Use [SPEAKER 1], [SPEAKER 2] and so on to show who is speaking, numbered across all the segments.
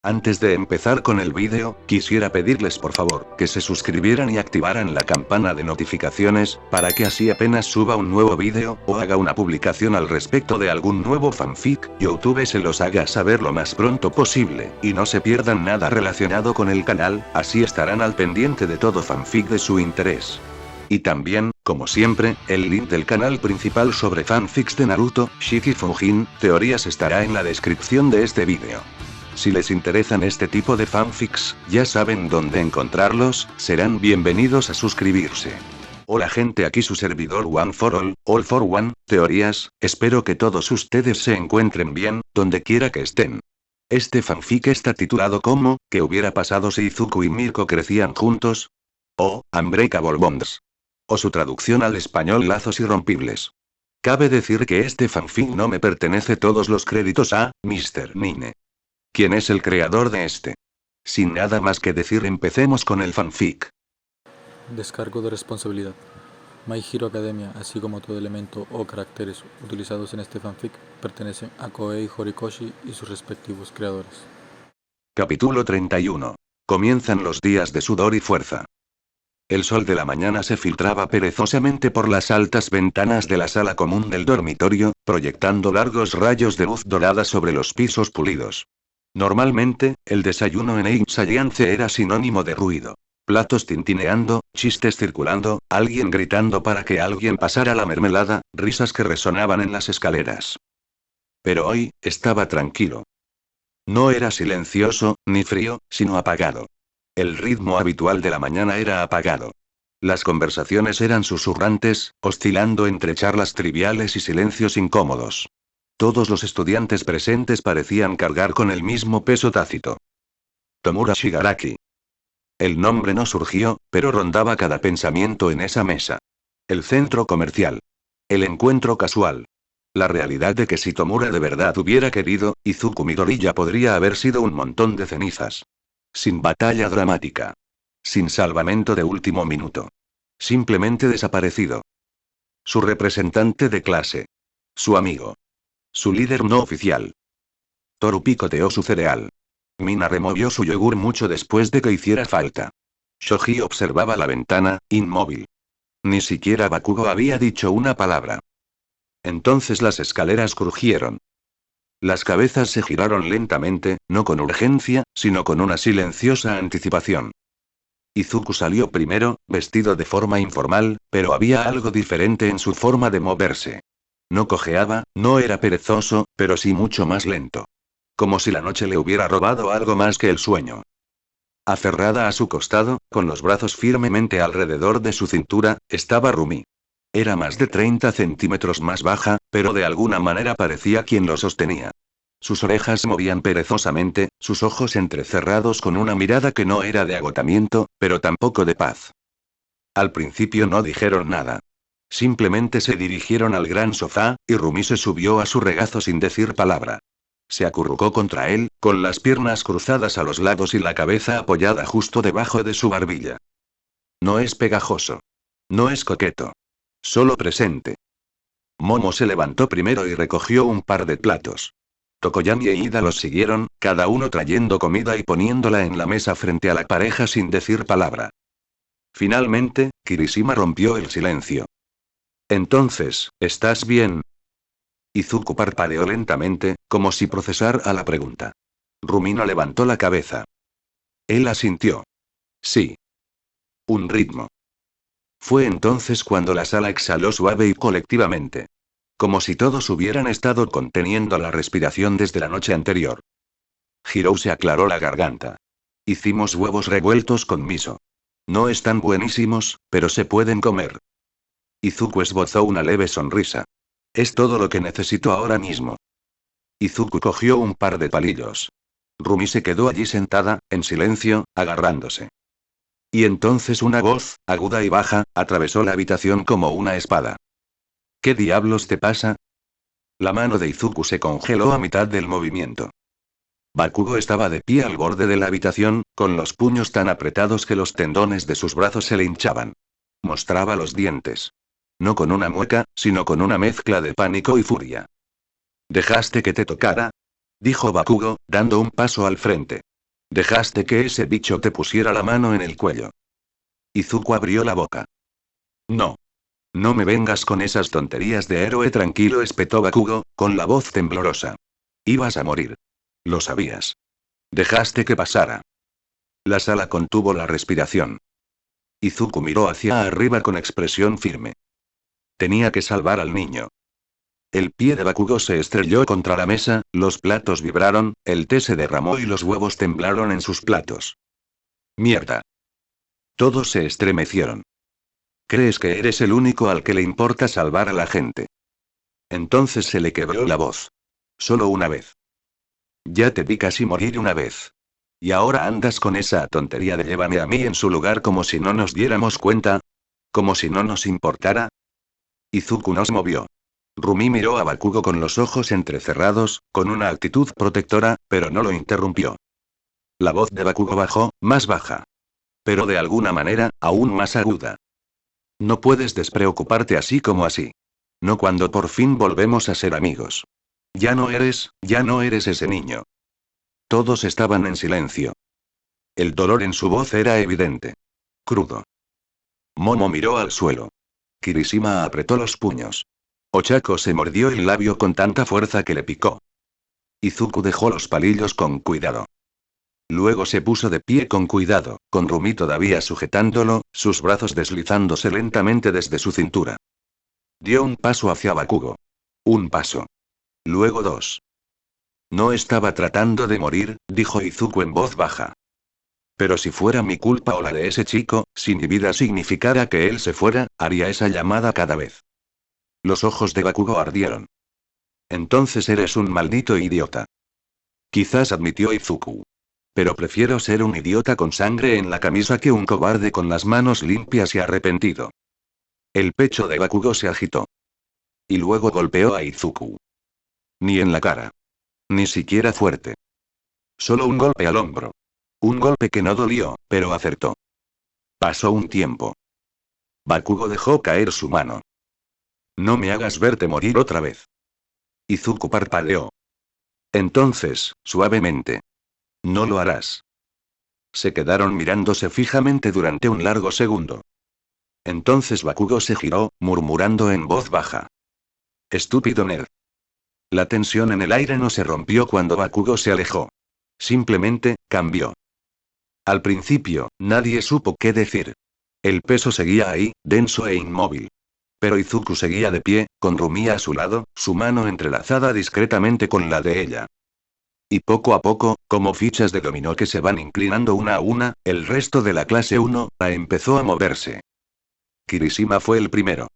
[SPEAKER 1] Antes de empezar con el vídeo, quisiera pedirles por favor, que se suscribieran y activaran la campana de notificaciones, para que así apenas suba un nuevo vídeo, o haga una publicación al respecto de algún nuevo fanfic, YouTube se los haga saber lo más pronto posible, y no se pierdan nada relacionado con el canal, así estarán al pendiente de todo fanfic de su interés. Y también, como siempre, el link del canal principal sobre fanfics de Naruto, Shiki Fujin, teorías estará en la descripción de este vídeo. Si les interesan este tipo de fanfics, ya saben dónde encontrarlos, serán bienvenidos a suscribirse. Hola gente, aquí su servidor One for All for One, teorías, espero que todos ustedes se encuentren bien, donde quiera que estén. Este fanfic está titulado como, ¿qué hubiera pasado si Izuku y Mirko crecían juntos? O, Unbreakable Bonds. O su traducción al español Lazos Irrompibles. Cabe decir que este fanfic no me pertenece todos los créditos a Mr. Nine. ¿Quién es el creador de este? Sin nada más que decir, empecemos con el fanfic.
[SPEAKER 2] Descargo de responsabilidad. My Hero Academia, así como todo elemento o caracteres utilizados en este fanfic, pertenecen a Koei Horikoshi y sus respectivos creadores.
[SPEAKER 1] Capítulo 31. Comienzan los días de sudor y fuerza. El sol de la mañana se filtraba perezosamente por las altas ventanas de la sala común del dormitorio, proyectando largos rayos de luz dorada sobre los pisos pulidos. Normalmente, el desayuno en Einsayance era sinónimo de ruido. Platos tintineando, chistes circulando, alguien gritando para que alguien pasara la mermelada, risas que resonaban en las escaleras. Pero hoy, estaba tranquilo. No era silencioso, ni frío, sino apagado. El ritmo habitual de la mañana era apagado. Las conversaciones eran susurrantes, oscilando entre charlas triviales y silencios incómodos. Todos los estudiantes presentes parecían cargar con el mismo peso tácito. Tomura Shigaraki. El nombre no surgió, pero rondaba cada pensamiento en esa mesa. El centro comercial. El encuentro casual. La realidad de que si Tomura de verdad hubiera querido, Izuku Midoriya podría haber sido un montón de cenizas. Sin batalla dramática. Sin salvamento de último minuto. Simplemente desaparecido. Su representante de clase. Su amigo. Su líder no oficial. Toru picoteó su cereal. Mina removió su yogur mucho después de que hiciera falta. Shoji observaba la ventana, inmóvil. Ni siquiera Bakugo había dicho una palabra. Entonces las escaleras crujieron. Las cabezas se giraron lentamente, no con urgencia, sino con una silenciosa anticipación. Izuku salió primero, vestido de forma informal, pero había algo diferente en su forma de moverse. No cojeaba, no era perezoso, pero sí mucho más lento. Como si la noche le hubiera robado algo más que el sueño. Aferrada a su costado, con los brazos firmemente alrededor de su cintura, estaba Rumi. Era más de 30 centímetros más baja, pero de alguna manera parecía quien lo sostenía. Sus orejas se movían perezosamente, sus ojos entrecerrados con una mirada que no era de agotamiento, pero tampoco de paz. Al principio no dijeron nada. Simplemente se dirigieron al gran sofá, y Rumi se subió a su regazo sin decir palabra. Se acurrucó contra él, con las piernas cruzadas a los lados y la cabeza apoyada justo debajo de su barbilla. No es pegajoso. No es coqueto. Solo presente. Momo se levantó primero y recogió un par de platos. Tokoyami e Ida los siguieron, cada uno trayendo comida y poniéndola en la mesa frente a la pareja sin decir palabra. Finalmente, Kirishima rompió el silencio. Entonces, ¿estás bien? Izuku parpadeó lentamente, como si procesara la pregunta. Rumi no levantó la cabeza. Él asintió. Sí. Un ritmo. Fue entonces cuando la sala exhaló suave y colectivamente. Como si todos hubieran estado conteniendo la respiración desde la noche anterior. Hirou se aclaró la garganta. Hicimos huevos revueltos con miso. No están buenísimos, pero se pueden comer. Izuku esbozó una leve sonrisa. Es todo lo que necesito ahora mismo. Izuku cogió un par de palillos. Rumi se quedó allí sentada, en silencio, agarrándose. Y entonces una voz, aguda y baja, atravesó la habitación como una espada. ¿Qué diablos te pasa? La mano de Izuku se congeló a mitad del movimiento. Bakugo estaba de pie al borde de la habitación, con los puños tan apretados que los tendones de sus brazos se le hinchaban. Mostraba los dientes. No con una mueca, sino con una mezcla de pánico y furia. ¿Dejaste que te tocara? Dijo Bakugo, dando un paso al frente. Dejaste que ese bicho te pusiera la mano en el cuello. Izuku abrió la boca. No. No me vengas con esas tonterías de héroe tranquilo, espetó Bakugo, con la voz temblorosa. Ibas a morir. Lo sabías. Dejaste que pasara. La sala contuvo la respiración. Izuku miró hacia arriba con expresión firme. Tenía que salvar al niño. El pie de Bakugo se estrelló contra la mesa, los platos vibraron, el té se derramó y los huevos temblaron en sus platos. Mierda. Todos se estremecieron. ¿Crees que eres el único al que le importa salvar a la gente? Entonces se le quebró la voz. Solo una vez. Ya te vi casi morir una vez. Y ahora andas con esa tontería de llévame a mí en su lugar como si no nos diéramos cuenta. Como si no nos importara. Izuku no se movió. Rumi miró a Bakugo con los ojos entrecerrados, con una actitud protectora, pero no lo interrumpió. La voz de Bakugo bajó, más baja. Pero de alguna manera, aún más aguda. No puedes despreocuparte así como así. No cuando por fin volvemos a ser amigos. Ya no eres ese niño. Todos estaban en silencio. El dolor en su voz era evidente. Crudo. Momo miró al suelo. Kirishima apretó los puños. Ochako se mordió el labio con tanta fuerza que le picó. Izuku dejó los palillos con cuidado. Luego se puso de pie con cuidado, con Rumi todavía sujetándolo, sus brazos deslizándose lentamente desde su cintura. Dio un paso hacia Bakugo. Un paso. Luego dos. No estaba tratando de morir, dijo Izuku en voz baja. Pero si fuera mi culpa o la de ese chico, si mi vida significara que él se fuera, haría esa llamada cada vez. Los ojos de Bakugo ardieron. Entonces eres un maldito idiota. Quizás admitió Izuku. Pero prefiero ser un idiota con sangre en la camisa que un cobarde con las manos limpias y arrepentido. El pecho de Bakugo se agitó. Y luego golpeó a Izuku. Ni en la cara. Ni siquiera fuerte. Solo un golpe al hombro. Un golpe que no dolió, pero acertó. Pasó un tiempo. Bakugo dejó caer su mano. No me hagas verte morir otra vez. Izuku parpadeó. Entonces, suavemente. No lo harás. Se quedaron mirándose fijamente durante un largo segundo. Entonces Bakugo se giró, murmurando en voz baja. Estúpido nerd. La tensión en el aire no se rompió cuando Bakugo se alejó. Simplemente, cambió. Al principio, nadie supo qué decir. El peso seguía ahí, denso e inmóvil. Pero Izuku seguía de pie, con Rumi a su lado, su mano entrelazada discretamente con la de ella. Y poco a poco, como fichas de dominó que se van inclinando una a una, el resto de la clase 1A empezó a moverse. Kirishima fue el primero.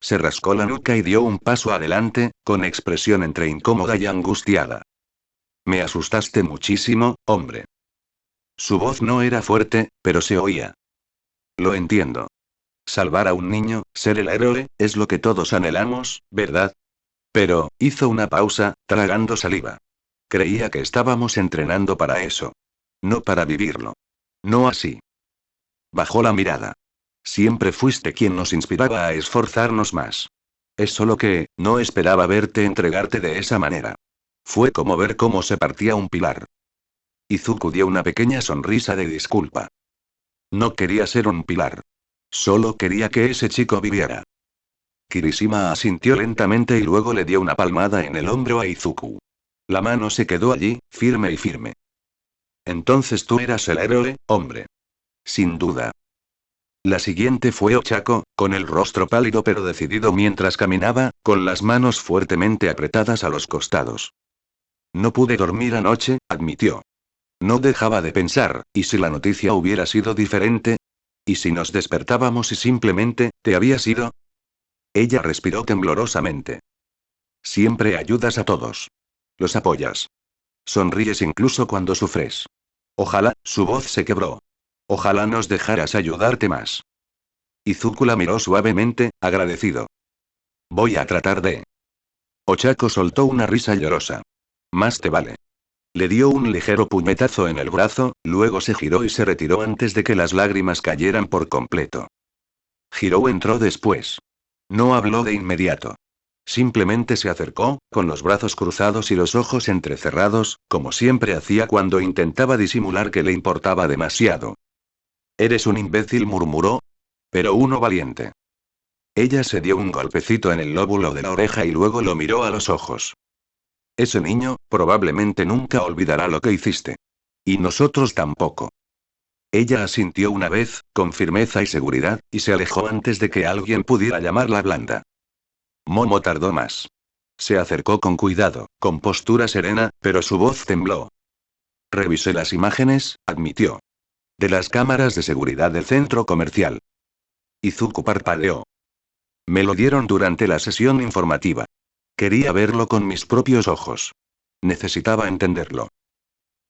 [SPEAKER 1] Se rascó la nuca y dio un paso adelante, con expresión entre incómoda y angustiada. Me asustaste muchísimo, hombre. Su voz no era fuerte, pero se oía. Lo entiendo. Salvar a un niño, ser el héroe, es lo que todos anhelamos, ¿verdad? Pero, hizo una pausa, tragando saliva. Creía que estábamos entrenando para eso. No para vivirlo. No así. Bajó la mirada. Siempre fuiste quien nos inspiraba a esforzarnos más. Es solo que, no esperaba verte entregarte de esa manera. Fue como ver cómo se partía un pilar. Izuku dio una pequeña sonrisa de disculpa. No quería ser un pilar. Solo quería que ese chico viviera. Kirishima asintió lentamente y luego le dio una palmada en el hombro a Izuku. La mano se quedó allí, firme y firme. Entonces tú eras el héroe, hombre. Sin duda. La siguiente fue Ochako, con el rostro pálido pero decidido mientras caminaba, con las manos fuertemente apretadas a los costados. No pude dormir anoche, admitió. No dejaba de pensar, ¿y si la noticia hubiera sido diferente? ¿Y si nos despertábamos y simplemente, te habías ido? Ella respiró temblorosamente. Siempre ayudas a todos. Los apoyas. Sonríes incluso cuando sufres. Ojalá, su voz se quebró. Ojalá nos dejaras ayudarte más. Izuku la miró suavemente, agradecido. Voy a tratar de... Ochako soltó una risa llorosa. Más te vale. Le dio un ligero puñetazo en el brazo, luego se giró y se retiró antes de que las lágrimas cayeran por completo. Hirou entró después. No habló de inmediato. Simplemente se acercó, con los brazos cruzados y los ojos entrecerrados, como siempre hacía cuando intentaba disimular que le importaba demasiado. «Eres un imbécil», murmuró. «Pero uno valiente». Ella se dio un golpecito en el lóbulo de la oreja y luego lo miró a los ojos. «Ese niño, probablemente nunca olvidará lo que hiciste. Y nosotros tampoco». Ella asintió una vez, con firmeza y seguridad, y se alejó antes de que alguien pudiera llamarla blanda. Momo tardó más. Se acercó con cuidado, con postura serena, pero su voz tembló. «Revisé las imágenes», admitió. «De las cámaras de seguridad del centro comercial». Izuku parpadeó. «Me lo dieron durante la sesión informativa. Quería verlo con mis propios ojos. Necesitaba entenderlo».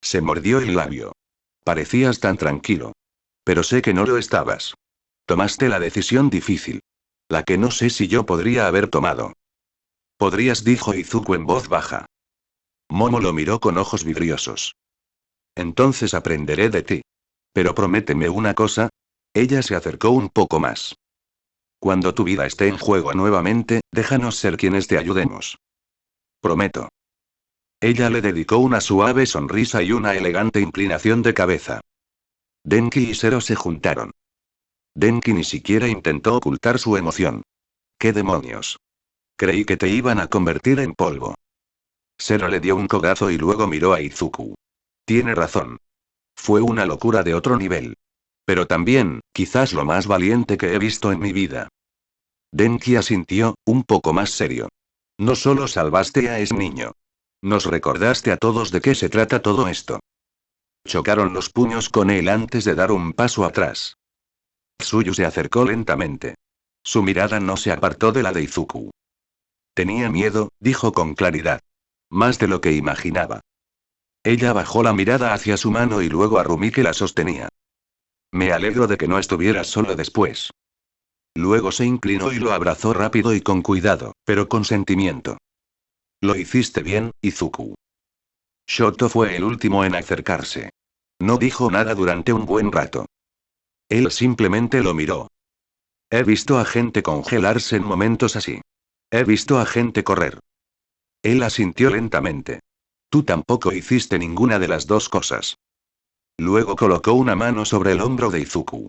[SPEAKER 1] Se mordió el labio. «Parecías tan tranquilo. Pero sé que no lo estabas. Tomaste la decisión difícil. La que no sé si yo podría haber tomado». «Podrías», dijo Izuku en voz baja. Momo lo miró con ojos vidriosos. «Entonces aprenderé de ti. Pero prométeme una cosa». Ella se acercó un poco más. «Cuando tu vida esté en juego nuevamente, déjanos ser quienes te ayudemos». «Prometo». Ella le dedicó una suave sonrisa y una elegante inclinación de cabeza. Denki y Zero se juntaron. Denki ni siquiera intentó ocultar su emoción. «¿Qué demonios? Creí que te iban a convertir en polvo». Zero le dio un codazo y luego miró a Izuku. «Tiene razón. Fue una locura de otro nivel. Pero también, quizás lo más valiente que he visto en mi vida». Denki asintió, un poco más serio. «No solo salvaste a ese niño. Nos recordaste a todos de qué se trata todo esto». Chocaron los puños con él antes de dar un paso atrás. Tsuyu se acercó lentamente. Su mirada no se apartó de la de Izuku. «Tenía miedo», dijo con claridad. «Más de lo que imaginaba». Ella bajó la mirada hacia su mano y luego a Rumi que la sostenía. «Me alegro de que no estuvieras solo después». Luego se inclinó y lo abrazó rápido y con cuidado, pero con sentimiento. «Lo hiciste bien, Izuku». Shoto fue el último en acercarse. No dijo nada durante un buen rato. Él simplemente lo miró. «He visto a gente congelarse en momentos así. He visto a gente correr». Él asintió lentamente. «Tú tampoco hiciste ninguna de las dos cosas». Luego colocó una mano sobre el hombro de Izuku.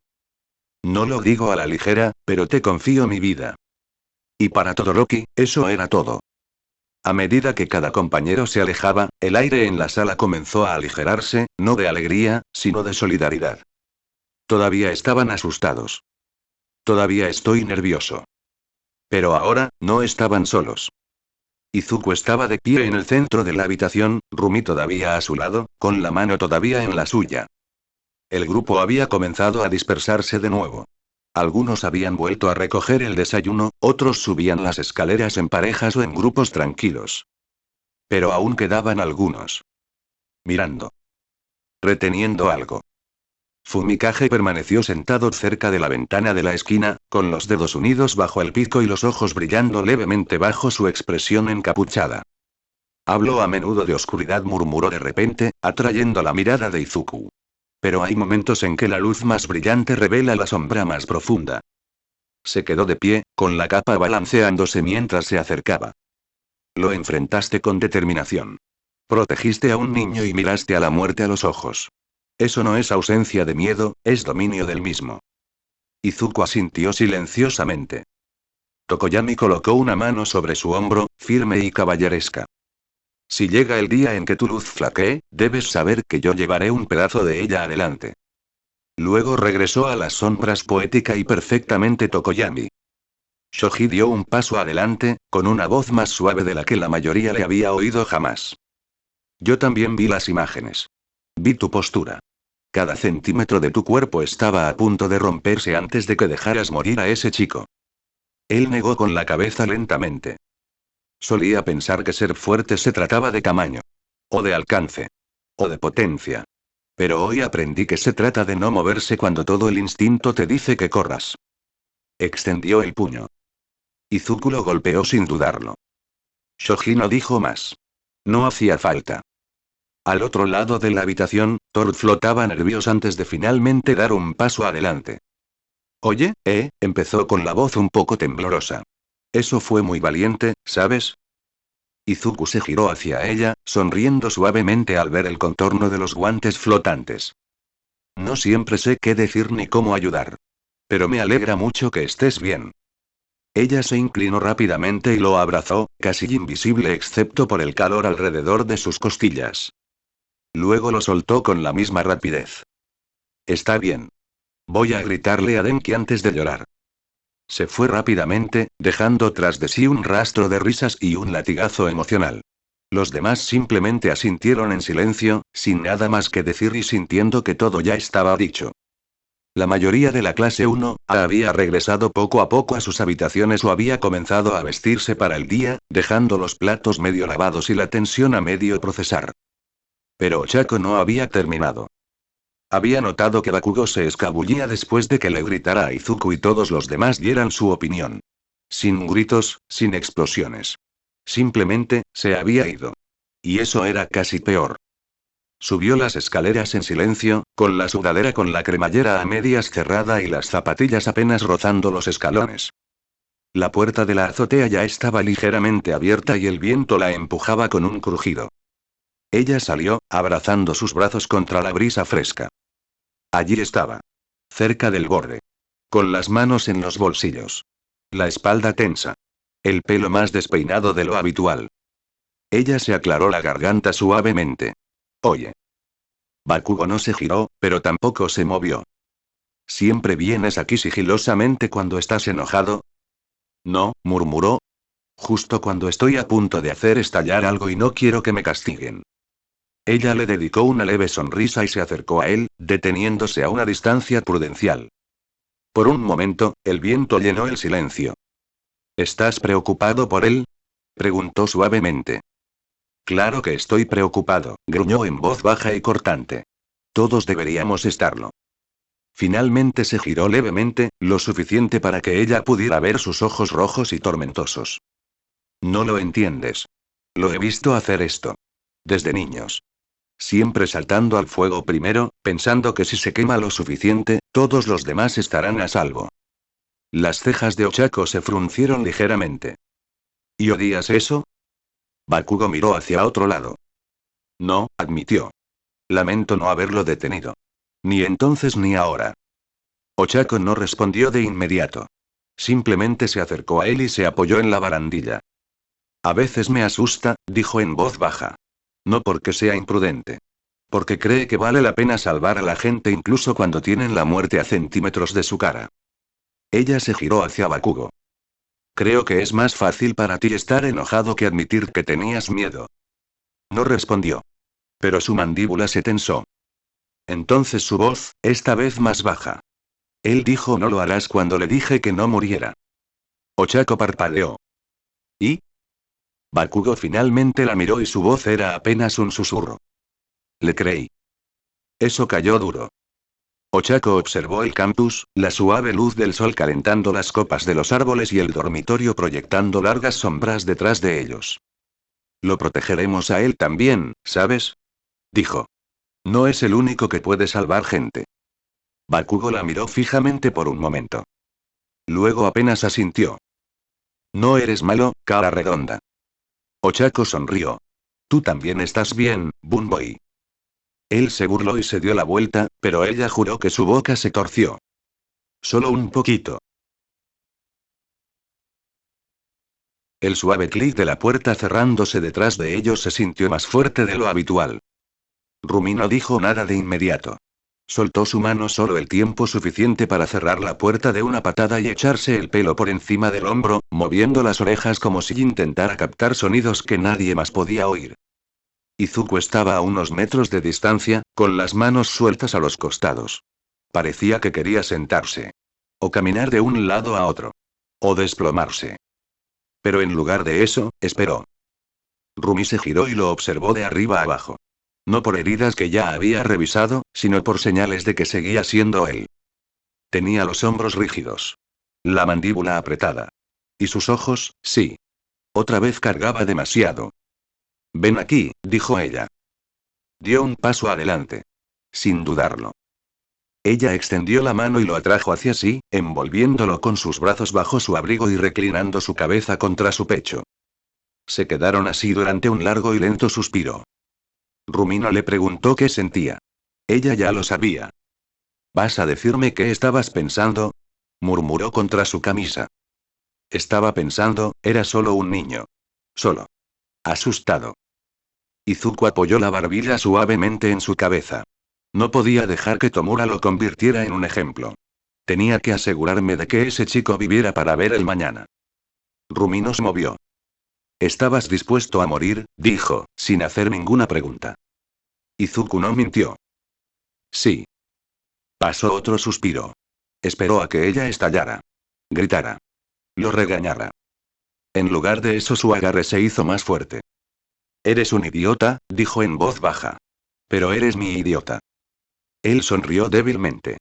[SPEAKER 1] «No lo digo a la ligera, pero te confío mi vida». Y para Todoroki, eso era todo. A medida que cada compañero se alejaba, el aire en la sala comenzó a aligerarse, no de alegría, sino de solidaridad. Todavía estaban asustados. «Todavía estoy nervioso». Pero ahora, no estaban solos. Izuku estaba de pie en el centro de la habitación, Rumi todavía a su lado, con la mano todavía en la suya. El grupo había comenzado a dispersarse de nuevo. Algunos habían vuelto a recoger el desayuno, otros subían las escaleras en parejas o en grupos tranquilos. Pero aún quedaban algunos. Mirando. Reteniendo algo. Fumikage permaneció sentado cerca de la ventana de la esquina, con los dedos unidos bajo el pico y los ojos brillando levemente bajo su expresión encapuchada. «Hablo a menudo de oscuridad», murmuró de repente, atrayendo la mirada de Izuku. «Pero hay momentos en que la luz más brillante revela la sombra más profunda». Se quedó de pie, con la capa balanceándose mientras se acercaba. «Lo enfrentaste con determinación. Protegiste a un niño y miraste a la muerte a los ojos. Eso no es ausencia de miedo, es dominio del mismo». Izuku asintió silenciosamente. Tokoyami colocó una mano sobre su hombro, firme y caballeresca. «Si llega el día en que tu luz flaquee, debes saber que yo llevaré un pedazo de ella adelante». Luego regresó a las sombras poética y perfectamente Tokoyami. Shoji dio un paso adelante, con una voz más suave de la que la mayoría le había oído jamás. «Yo también vi las imágenes. Vi tu postura. Cada centímetro de tu cuerpo estaba a punto de romperse antes de que dejaras morir a ese chico». Él negó con la cabeza lentamente. Solía pensar que ser fuerte se trataba de tamaño. O de alcance. O de potencia. Pero hoy aprendí que se trata de no moverse cuando todo el instinto te dice que corras. Extendió el puño. Izuku lo golpeó sin dudarlo. Shoji no dijo más. No hacía falta. Al otro lado de la habitación, Thor flotaba nervioso antes de finalmente dar un paso adelante. «Oye, empezó con la voz un poco temblorosa. Eso fue muy valiente, ¿sabes? Izuku se giró hacia ella, sonriendo suavemente al ver el contorno de los guantes flotantes. No siempre sé qué decir ni cómo ayudar. Pero me alegra mucho que estés bien. Ella se inclinó rápidamente y lo abrazó, casi invisible excepto por el calor alrededor de sus costillas. Luego lo soltó con la misma rapidez. Está bien. Voy a gritarle a Denki antes de llorar. Se fue rápidamente, dejando tras de sí un rastro de risas y un latigazo emocional. Los demás simplemente asintieron en silencio, sin nada más que decir y sintiendo que todo ya estaba dicho. La mayoría de la clase 1 había regresado poco a poco a sus habitaciones o había comenzado a vestirse para el día, dejando los platos medio lavados y la tensión a medio procesar. Pero Ochako no había terminado. Había notado que Bakugo se escabullía después de que le gritara a Izuku y todos los demás dieran su opinión. Sin gritos, sin explosiones. Simplemente, se había ido. Y eso era casi peor. Subió las escaleras en silencio, con la sudadera con la cremallera a medias cerrada y las zapatillas apenas rozando los escalones. La puerta de la azotea ya estaba ligeramente abierta y el viento la empujaba con un crujido. Ella salió, abrazando sus brazos contra la brisa fresca. Allí estaba. Cerca del borde. Con las manos en los bolsillos. La espalda tensa. El pelo más despeinado de lo habitual. Ella se aclaró la garganta suavemente. Oye. Bakugo no se giró, pero tampoco se movió. ¿Siempre vienes aquí sigilosamente cuando estás enojado? No, murmuró. Justo cuando estoy a punto de hacer estallar algo y no quiero que me castiguen. Ella le dedicó una leve sonrisa y se acercó a él, deteniéndose a una distancia prudencial. Por un momento, el viento llenó el silencio. ¿Estás preocupado por él? Preguntó suavemente. Claro que estoy preocupado, gruñó en voz baja y cortante. Todos deberíamos estarlo. Finalmente se giró levemente, lo suficiente para que ella pudiera ver sus ojos rojos y tormentosos. No lo entiendes. Lo he visto hacer esto. Desde niños. Siempre saltando al fuego primero, pensando que si se quema lo suficiente, todos los demás estarán a salvo. Las cejas de Ochako se fruncieron ligeramente. ¿Y odias eso? Bakugo miró hacia otro lado. No, admitió. Lamento no haberlo detenido. Ni entonces ni ahora. Ochako no respondió de inmediato. Simplemente se acercó a él y se apoyó en la barandilla. A veces me asusta, dijo en voz baja. No porque sea imprudente. Porque cree que vale la pena salvar a la gente incluso cuando tienen la muerte a centímetros de su cara. Ella se giró hacia Bakugo. Creo que es más fácil para ti estar enojado que admitir que tenías miedo. No respondió. Pero su mandíbula se tensó. Entonces su voz, esta vez más baja. Él dijo no lo harás cuando le dije que no muriera. Ochako parpadeó. ¿Y? Bakugo finalmente la miró y su voz era apenas un susurro. Le creí. Eso cayó duro. Ochako observó el campus, la suave luz del sol calentando las copas de los árboles y el dormitorio proyectando largas sombras detrás de ellos. Lo protegeremos a él también, ¿sabes? Dijo. No es el único que puede salvar gente. Bakugo la miró fijamente por un momento. Luego apenas asintió. No eres malo, cara redonda. Ochako sonrió. Tú también estás bien, Bunboy. Él se burló y se dio la vuelta, pero ella juró que su boca se torció. Solo un poquito. El suave clic de la puerta cerrándose detrás de ellos se sintió más fuerte de lo habitual. Rumi no dijo nada de inmediato. Soltó su mano solo el tiempo suficiente para cerrar la puerta de una patada y echarse el pelo por encima del hombro, moviendo las orejas como si intentara captar sonidos que nadie más podía oír. Izuku estaba a unos metros de distancia, con las manos sueltas a los costados. Parecía que quería sentarse. O caminar de un lado a otro. O desplomarse. Pero en lugar de eso, esperó. Rumi se giró y lo observó de arriba a abajo. No por heridas que ya había revisado, sino por señales de que seguía siendo él. Tenía los hombros rígidos. La mandíbula apretada. Y sus ojos, sí. Otra vez cargaba demasiado. Ven aquí, dijo ella. Dio un paso adelante. Sin dudarlo. Ella extendió la mano y lo atrajo hacia sí, envolviéndolo con sus brazos bajo su abrigo y reclinando su cabeza contra su pecho. Se quedaron así durante un largo y lento suspiro. Rumino le preguntó qué sentía. Ella ya lo sabía. ¿Vas a decirme qué estabas pensando? Murmuró contra su camisa. Estaba pensando, era solo un niño. Solo. Asustado. Izuku apoyó la barbilla suavemente en su cabeza. No podía dejar que Tomura lo convirtiera en un ejemplo. Tenía que asegurarme de que ese chico viviera para ver el mañana. Rumino se movió. ¿Estabas dispuesto a morir?, dijo, sin hacer ninguna pregunta. Izuku no mintió. Sí. Pasó otro suspiro. Esperó a que ella estallara. Gritara. Lo regañara. En lugar de eso su agarre se hizo más fuerte. Eres un idiota, dijo en voz baja. Pero eres mi idiota. Él sonrió débilmente.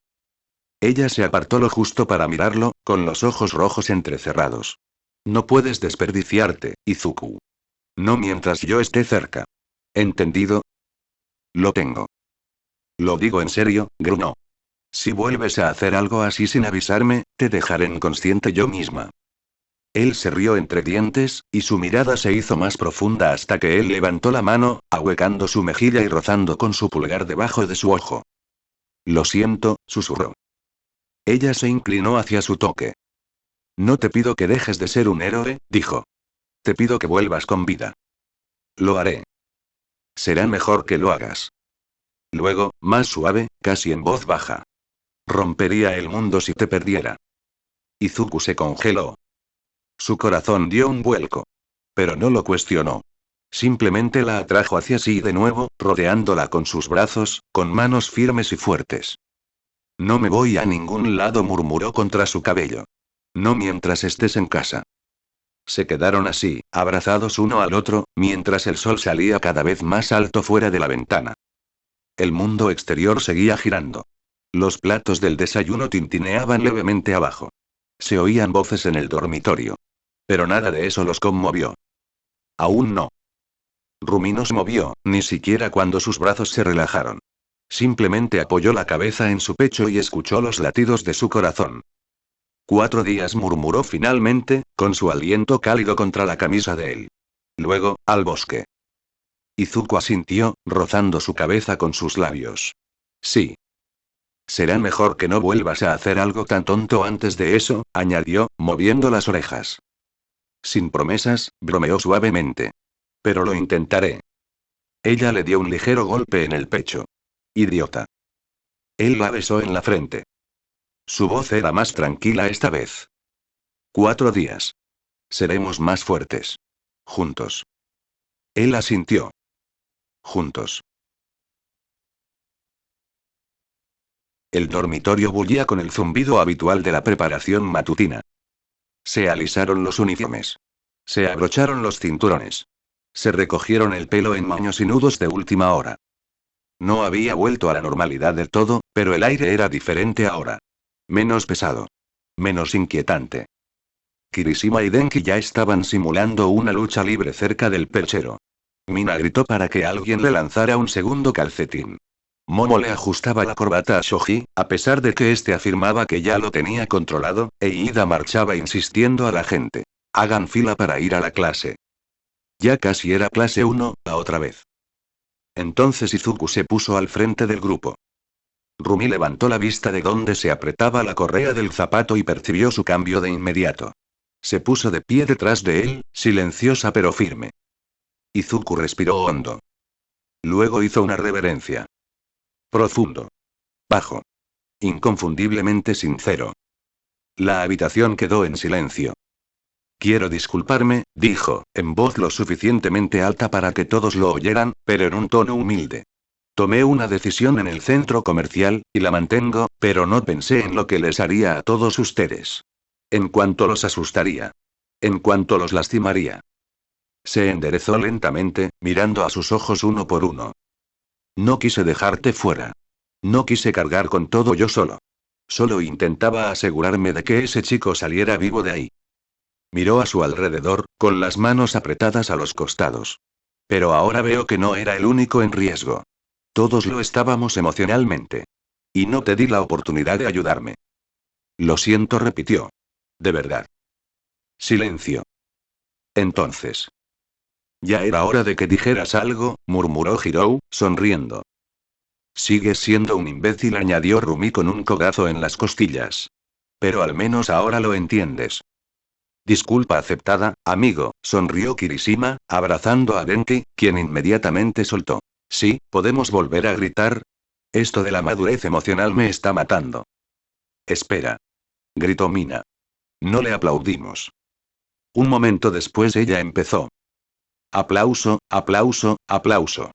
[SPEAKER 1] Ella se apartó lo justo para mirarlo, con los ojos rojos entrecerrados. No puedes desperdiciarte, Izuku. No mientras yo esté cerca. ¿Entendido? Lo tengo. Lo digo en serio, gruñó. Si vuelves a hacer algo así sin avisarme, te dejaré inconsciente yo misma. Él se rió entre dientes, y su mirada se hizo más profunda hasta que él levantó la mano, ahuecando su mejilla y rozando con su pulgar debajo de su ojo. Lo siento, susurró. Ella se inclinó hacia su toque. No te pido que dejes de ser un héroe, dijo. Te pido que vuelvas con vida. Lo haré. Será mejor que lo hagas. Luego, más suave, casi en voz baja. Rompería el mundo si te perdiera. Izuku se congeló. Su corazón dio un vuelco. Pero no lo cuestionó. Simplemente la atrajo hacia sí de nuevo, rodeándola con sus brazos, con manos firmes y fuertes. No me voy a ningún lado, murmuró contra su cabello. No mientras estés en casa. Se quedaron así, abrazados uno al otro, mientras el sol salía cada vez más alto fuera de la ventana. El mundo exterior seguía girando. Los platos del desayuno tintineaban levemente abajo. Se oían voces en el dormitorio. Pero nada de eso los conmovió. Aún no. Rumi no se movió, ni siquiera cuando sus brazos se relajaron. Simplemente apoyó la cabeza en su pecho y escuchó los latidos de su corazón. 4 días, murmuró finalmente, con su aliento cálido contra la camisa de él. Luego, al bosque. Izuku asintió, rozando su cabeza con sus labios. Sí. Será mejor que no vuelvas a hacer algo tan tonto antes de eso, añadió, moviendo las orejas. Sin promesas, bromeó suavemente. Pero lo intentaré. Ella le dio un ligero golpe en el pecho. Idiota. Él la besó en la frente. Su voz era más tranquila esta vez. 4 días. Seremos más fuertes. Juntos. Él asintió. Juntos. El dormitorio bullía con el zumbido habitual de la preparación matutina. Se alisaron los uniformes. Se abrocharon los cinturones. Se recogieron el pelo en moños y nudos de última hora. No había vuelto a la normalidad del todo, pero el aire era diferente ahora. Menos pesado. Menos inquietante. Kirishima y Denki ya estaban simulando una lucha libre cerca del perchero. Mina gritó para que alguien le lanzara un segundo calcetín. Momo le ajustaba la corbata a Shoji, a pesar de que éste afirmaba que ya lo tenía controlado, e Ida marchaba insistiendo a la gente. Hagan fila para ir a la clase. Ya casi era clase 1, la otra vez. Entonces Izuku se puso al frente del grupo. Rumi levantó la vista de donde se apretaba la correa del zapato y percibió su cambio de inmediato. Se puso de pie detrás de él, silenciosa pero firme. Izuku respiró hondo. Luego hizo una reverencia. Profundo. Bajo. Inconfundiblemente sincero. La habitación quedó en silencio. Quiero disculparme, dijo, en voz lo suficientemente alta para que todos lo oyeran, pero en un tono humilde. Tomé una decisión en el centro comercial, y la mantengo, pero no pensé en lo que les haría a todos ustedes. En cuanto los asustaría. En cuanto los lastimaría. Se enderezó lentamente, mirando a sus ojos uno por uno. No quise dejarte fuera. No quise cargar con todo yo solo. Solo intentaba asegurarme de que ese chico saliera vivo de ahí. Miró a su alrededor, con las manos apretadas a los costados. Pero ahora veo que no era el único en riesgo. Todos lo estábamos emocionalmente. Y no te di la oportunidad de ayudarme. Lo siento, repitió. De verdad. Silencio. Entonces. Ya era hora de que dijeras algo, murmuró Hirou, sonriendo. Sigues siendo un imbécil, añadió Rumi con un codazo en las costillas. Pero al menos ahora lo entiendes. Disculpa aceptada, amigo, sonrió Kirishima, abrazando a Denki, quien inmediatamente soltó. Sí, ¿podemos volver a gritar? Esto de la madurez emocional me está matando. Espera. Gritó Mina. No le aplaudimos. Un momento después ella empezó. Aplauso, aplauso, aplauso.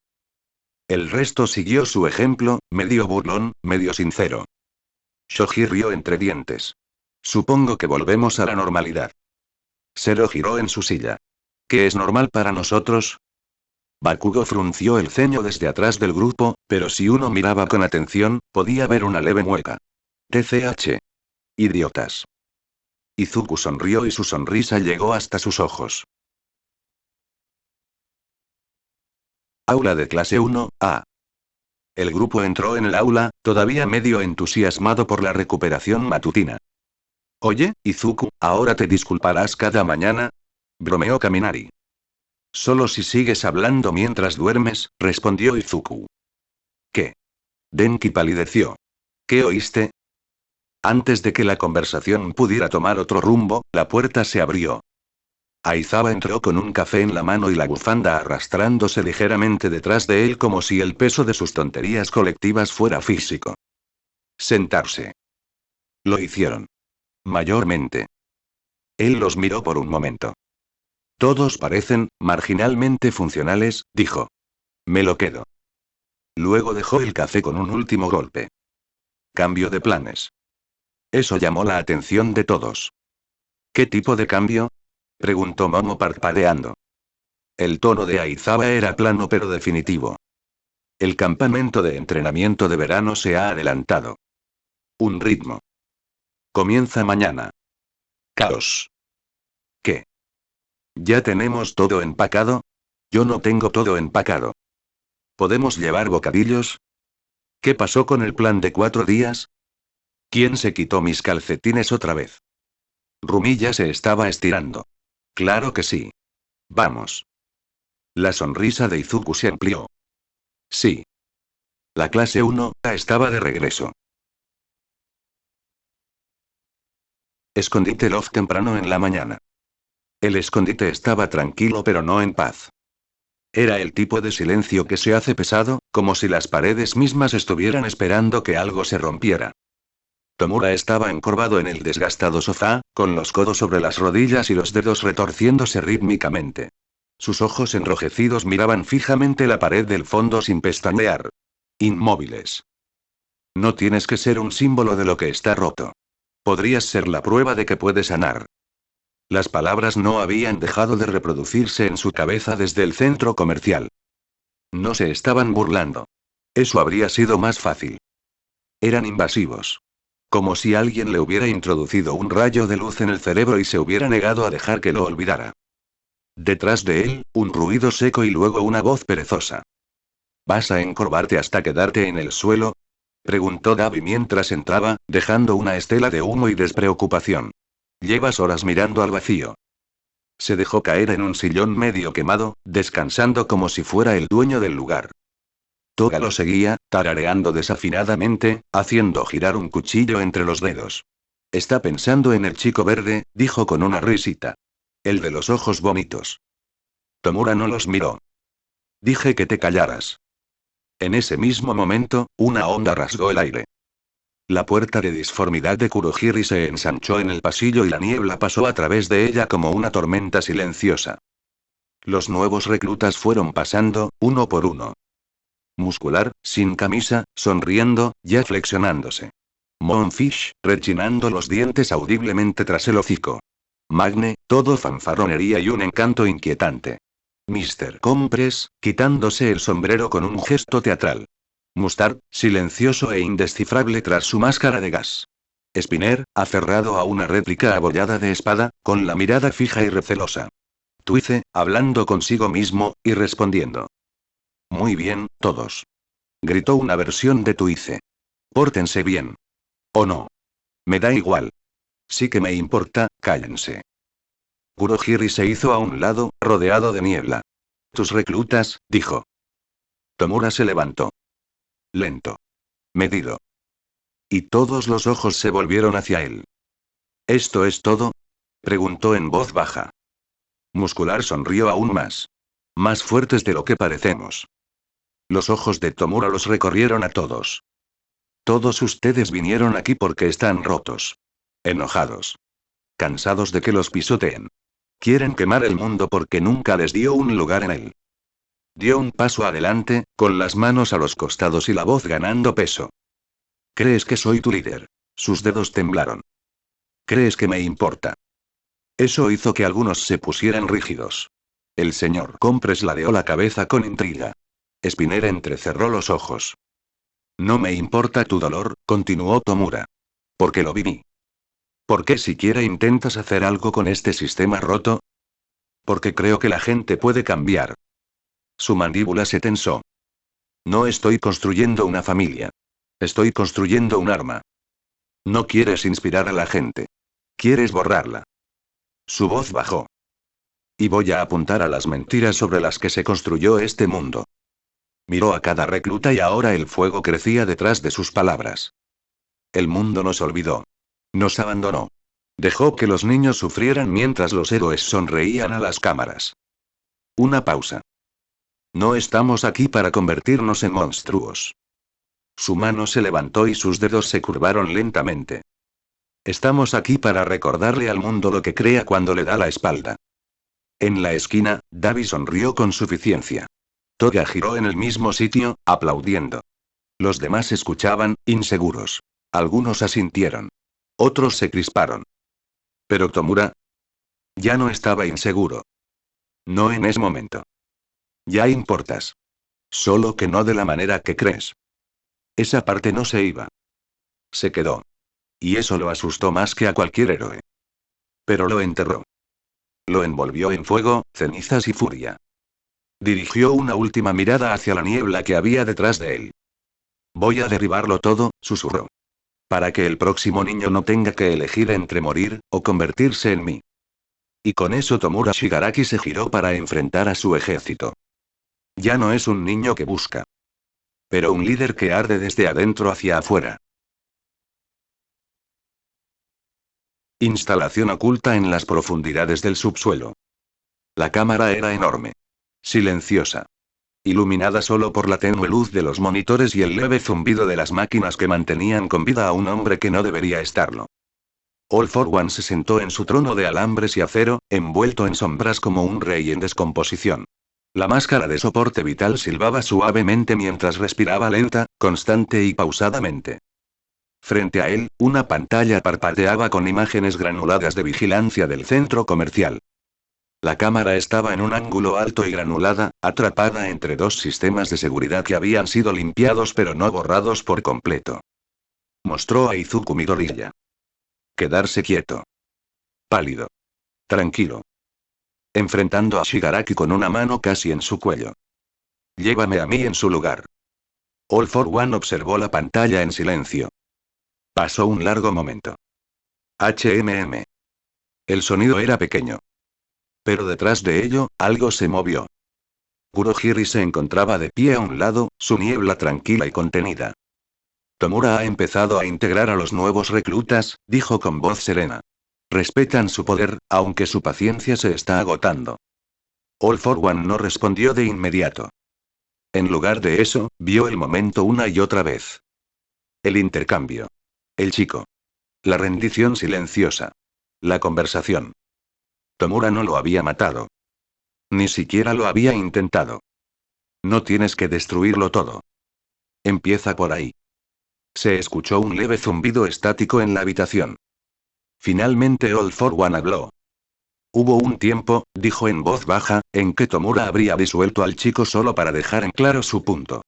[SPEAKER 1] El resto siguió su ejemplo, medio burlón, medio sincero. Shoji rió entre dientes. Supongo que volvemos a la normalidad. Zero giró en su silla. ¿Qué es normal para nosotros? Bakugo frunció el ceño desde atrás del grupo, pero si uno miraba con atención, podía ver una leve mueca. TCH. Idiotas. Izuku sonrió y su sonrisa llegó hasta sus ojos. Aula de clase 1A. El grupo entró en el aula, todavía medio entusiasmado por la recuperación matutina. Oye, Izuku, ¿ahora te disculparás cada mañana? Bromeó Kaminari. Solo si sigues hablando mientras duermes, respondió Izuku. ¿Qué? Denki palideció. ¿Qué oíste? Antes de que la conversación pudiera tomar otro rumbo, la puerta se abrió. Aizawa entró con un café en la mano y la bufanda arrastrándose ligeramente detrás de él como si el peso de sus tonterías colectivas fuera físico. Sentarse. Lo hicieron. Mayormente. Él los miró por un momento. Todos parecen, marginalmente funcionales, dijo. Me lo quedo. Luego dejó el café con un último golpe. Cambio de planes. Eso llamó la atención de todos. ¿Qué tipo de cambio? Preguntó Momo parpadeando. El tono de Aizawa era plano pero definitivo. El campamento de entrenamiento de verano se ha adelantado. Un ritmo. Comienza mañana. Caos. ¿Qué? ¿Ya tenemos todo empacado? Yo no tengo todo empacado. ¿Podemos llevar bocadillos? ¿Qué pasó con el plan de 4 días? ¿Quién se quitó mis calcetines otra vez? Rumi ya se estaba estirando. Claro que sí. Vamos. La sonrisa de Izuku se amplió. Sí. La clase 1A estaba de regreso. Escondite Loft temprano en la mañana. El escondite estaba tranquilo pero no en paz. Era el tipo de silencio que se hace pesado, como si las paredes mismas estuvieran esperando que algo se rompiera. Tomura estaba encorvado en el desgastado sofá, con los codos sobre las rodillas y los dedos retorciéndose rítmicamente. Sus ojos enrojecidos miraban fijamente la pared del fondo sin pestañear. Inmóviles. No tienes que ser un símbolo de lo que está roto. Podrías ser la prueba de que puede sanar. Las palabras no habían dejado de reproducirse en su cabeza desde el centro comercial. No se estaban burlando. Eso habría sido más fácil. Eran invasivos. Como si alguien le hubiera introducido un rayo de luz en el cerebro y se hubiera negado a dejar que lo olvidara. Detrás de él, un ruido seco y luego una voz perezosa. ¿Vas a encorvarte hasta quedarte en el suelo? Preguntó Davi mientras entraba, dejando una estela de humo y despreocupación. Llevas horas mirando al vacío. Se dejó caer en un sillón medio quemado, descansando como si fuera el dueño del lugar. Toga lo seguía, tarareando desafinadamente, haciendo girar un cuchillo entre los dedos. Está pensando en el chico verde, dijo con una risita. El de los ojos bonitos. Tomura no los miró. Dije que te callaras. En ese mismo momento, una onda rasgó el aire. La puerta de disformidad de Kurohiri se ensanchó en el pasillo y la niebla pasó a través de ella como una tormenta silenciosa. Los nuevos reclutas fueron pasando, uno por uno. Muscular, sin camisa, sonriendo, ya flexionándose. Moonfish, rechinando los dientes audiblemente tras el hocico. Magne, todo fanfarronería y un encanto inquietante. Mr. Compress, quitándose el sombrero con un gesto teatral. Mustard, silencioso e indescifrable tras su máscara de gas. Spinner, aferrado a una réplica abollada de espada, con la mirada fija y recelosa. Twice, hablando consigo mismo, y respondiendo. Muy bien, todos. Gritó una versión de Twice. Pórtense bien. ¿O no? Me da igual. Sí que me importa, cállense. Kurohiri se hizo a un lado, rodeado de niebla. Tus reclutas, dijo. Tomura se levantó. Lento. Medido. Y todos los ojos se volvieron hacia él. ¿Esto es todo? Preguntó en voz baja. Muscular sonrió aún más. Más fuertes de lo que parecemos. Los ojos de Tomura los recorrieron a todos. Todos ustedes vinieron aquí porque están rotos. Enojados. Cansados de que los pisoteen. Quieren quemar el mundo porque nunca les dio un lugar en él. Dio un paso adelante, con las manos a los costados y la voz ganando peso. ¿Crees que soy tu líder? Sus dedos temblaron. ¿Crees que me importa? Eso hizo que algunos se pusieran rígidos. El señor Compres ladeó la cabeza con intriga. Spinner entrecerró los ojos. No me importa tu dolor, continuó Tomura. Porque lo viví. ¿Por qué siquiera intentas hacer algo con este sistema roto? Porque creo que la gente puede cambiar. Su mandíbula se tensó. No estoy construyendo una familia. Estoy construyendo un arma. No quieres inspirar a la gente. Quieres borrarla. Su voz bajó. Y voy a apuntar a las mentiras sobre las que se construyó este mundo. Miró a cada recluta y ahora el fuego crecía detrás de sus palabras. El mundo nos olvidó. Nos abandonó. Dejó que los niños sufrieran mientras los héroes sonreían a las cámaras. Una pausa. No estamos aquí para convertirnos en monstruos. Su mano se levantó y sus dedos se curvaron lentamente. Estamos aquí para recordarle al mundo lo que crea cuando le da la espalda. En la esquina, Davi sonrió con suficiencia. Toga giró en el mismo sitio, aplaudiendo. Los demás escuchaban, inseguros. Algunos asintieron. Otros se crisparon. Pero Tomura ya no estaba inseguro. No en ese momento. Ya importas. Solo que no de la manera que crees. Esa parte no se iba. Se quedó. Y eso lo asustó más que a cualquier héroe. Pero lo enterró. Lo envolvió en fuego, cenizas y furia. Dirigió una última mirada hacia la niebla que había detrás de él. Voy a derribarlo todo, susurró. Para que el próximo niño no tenga que elegir entre morir, o convertirse en mí. Y con eso Tomura Shigaraki se giró para enfrentar a su ejército. Ya no es un niño que busca. Pero un líder que arde desde adentro hacia afuera. Instalación oculta en las profundidades del subsuelo. La cámara era enorme. Silenciosa. Iluminada solo por la tenue luz de los monitores y el leve zumbido de las máquinas que mantenían con vida a un hombre que no debería estarlo. All for One se sentó en su trono de alambres y acero, envuelto en sombras como un rey en descomposición. La máscara de soporte vital silbaba suavemente mientras respiraba lenta, constante y pausadamente. Frente a él, una pantalla parpadeaba con imágenes granuladas de vigilancia del centro comercial. La cámara estaba en un ángulo alto y granulada, atrapada entre dos sistemas de seguridad que habían sido limpiados pero no borrados por completo. Mostró a Izuku Midoriya. Quedarse quieto. Pálido. Tranquilo. Enfrentando a Shigaraki con una mano casi en su cuello. Llévame a mí en su lugar. All for One observó la pantalla en silencio. Pasó un largo momento. HMM. El sonido era pequeño. Pero detrás de ello, algo se movió. Kurohiri se encontraba de pie a un lado, su niebla tranquila y contenida. Tomura ha empezado a integrar a los nuevos reclutas, dijo con voz serena. Respetan su poder, aunque su paciencia se está agotando. All for One no respondió de inmediato. En lugar de eso, vio el momento una y otra vez. El intercambio. El chico. La rendición silenciosa. La conversación. Tomura no lo había matado. Ni siquiera lo había intentado. No tienes que destruirlo todo. Empieza por ahí. Se escuchó un leve zumbido estático en la habitación. Finalmente All for One habló. Hubo un tiempo, dijo en voz baja, en que Tomura habría disuelto al chico solo para dejar en claro su punto.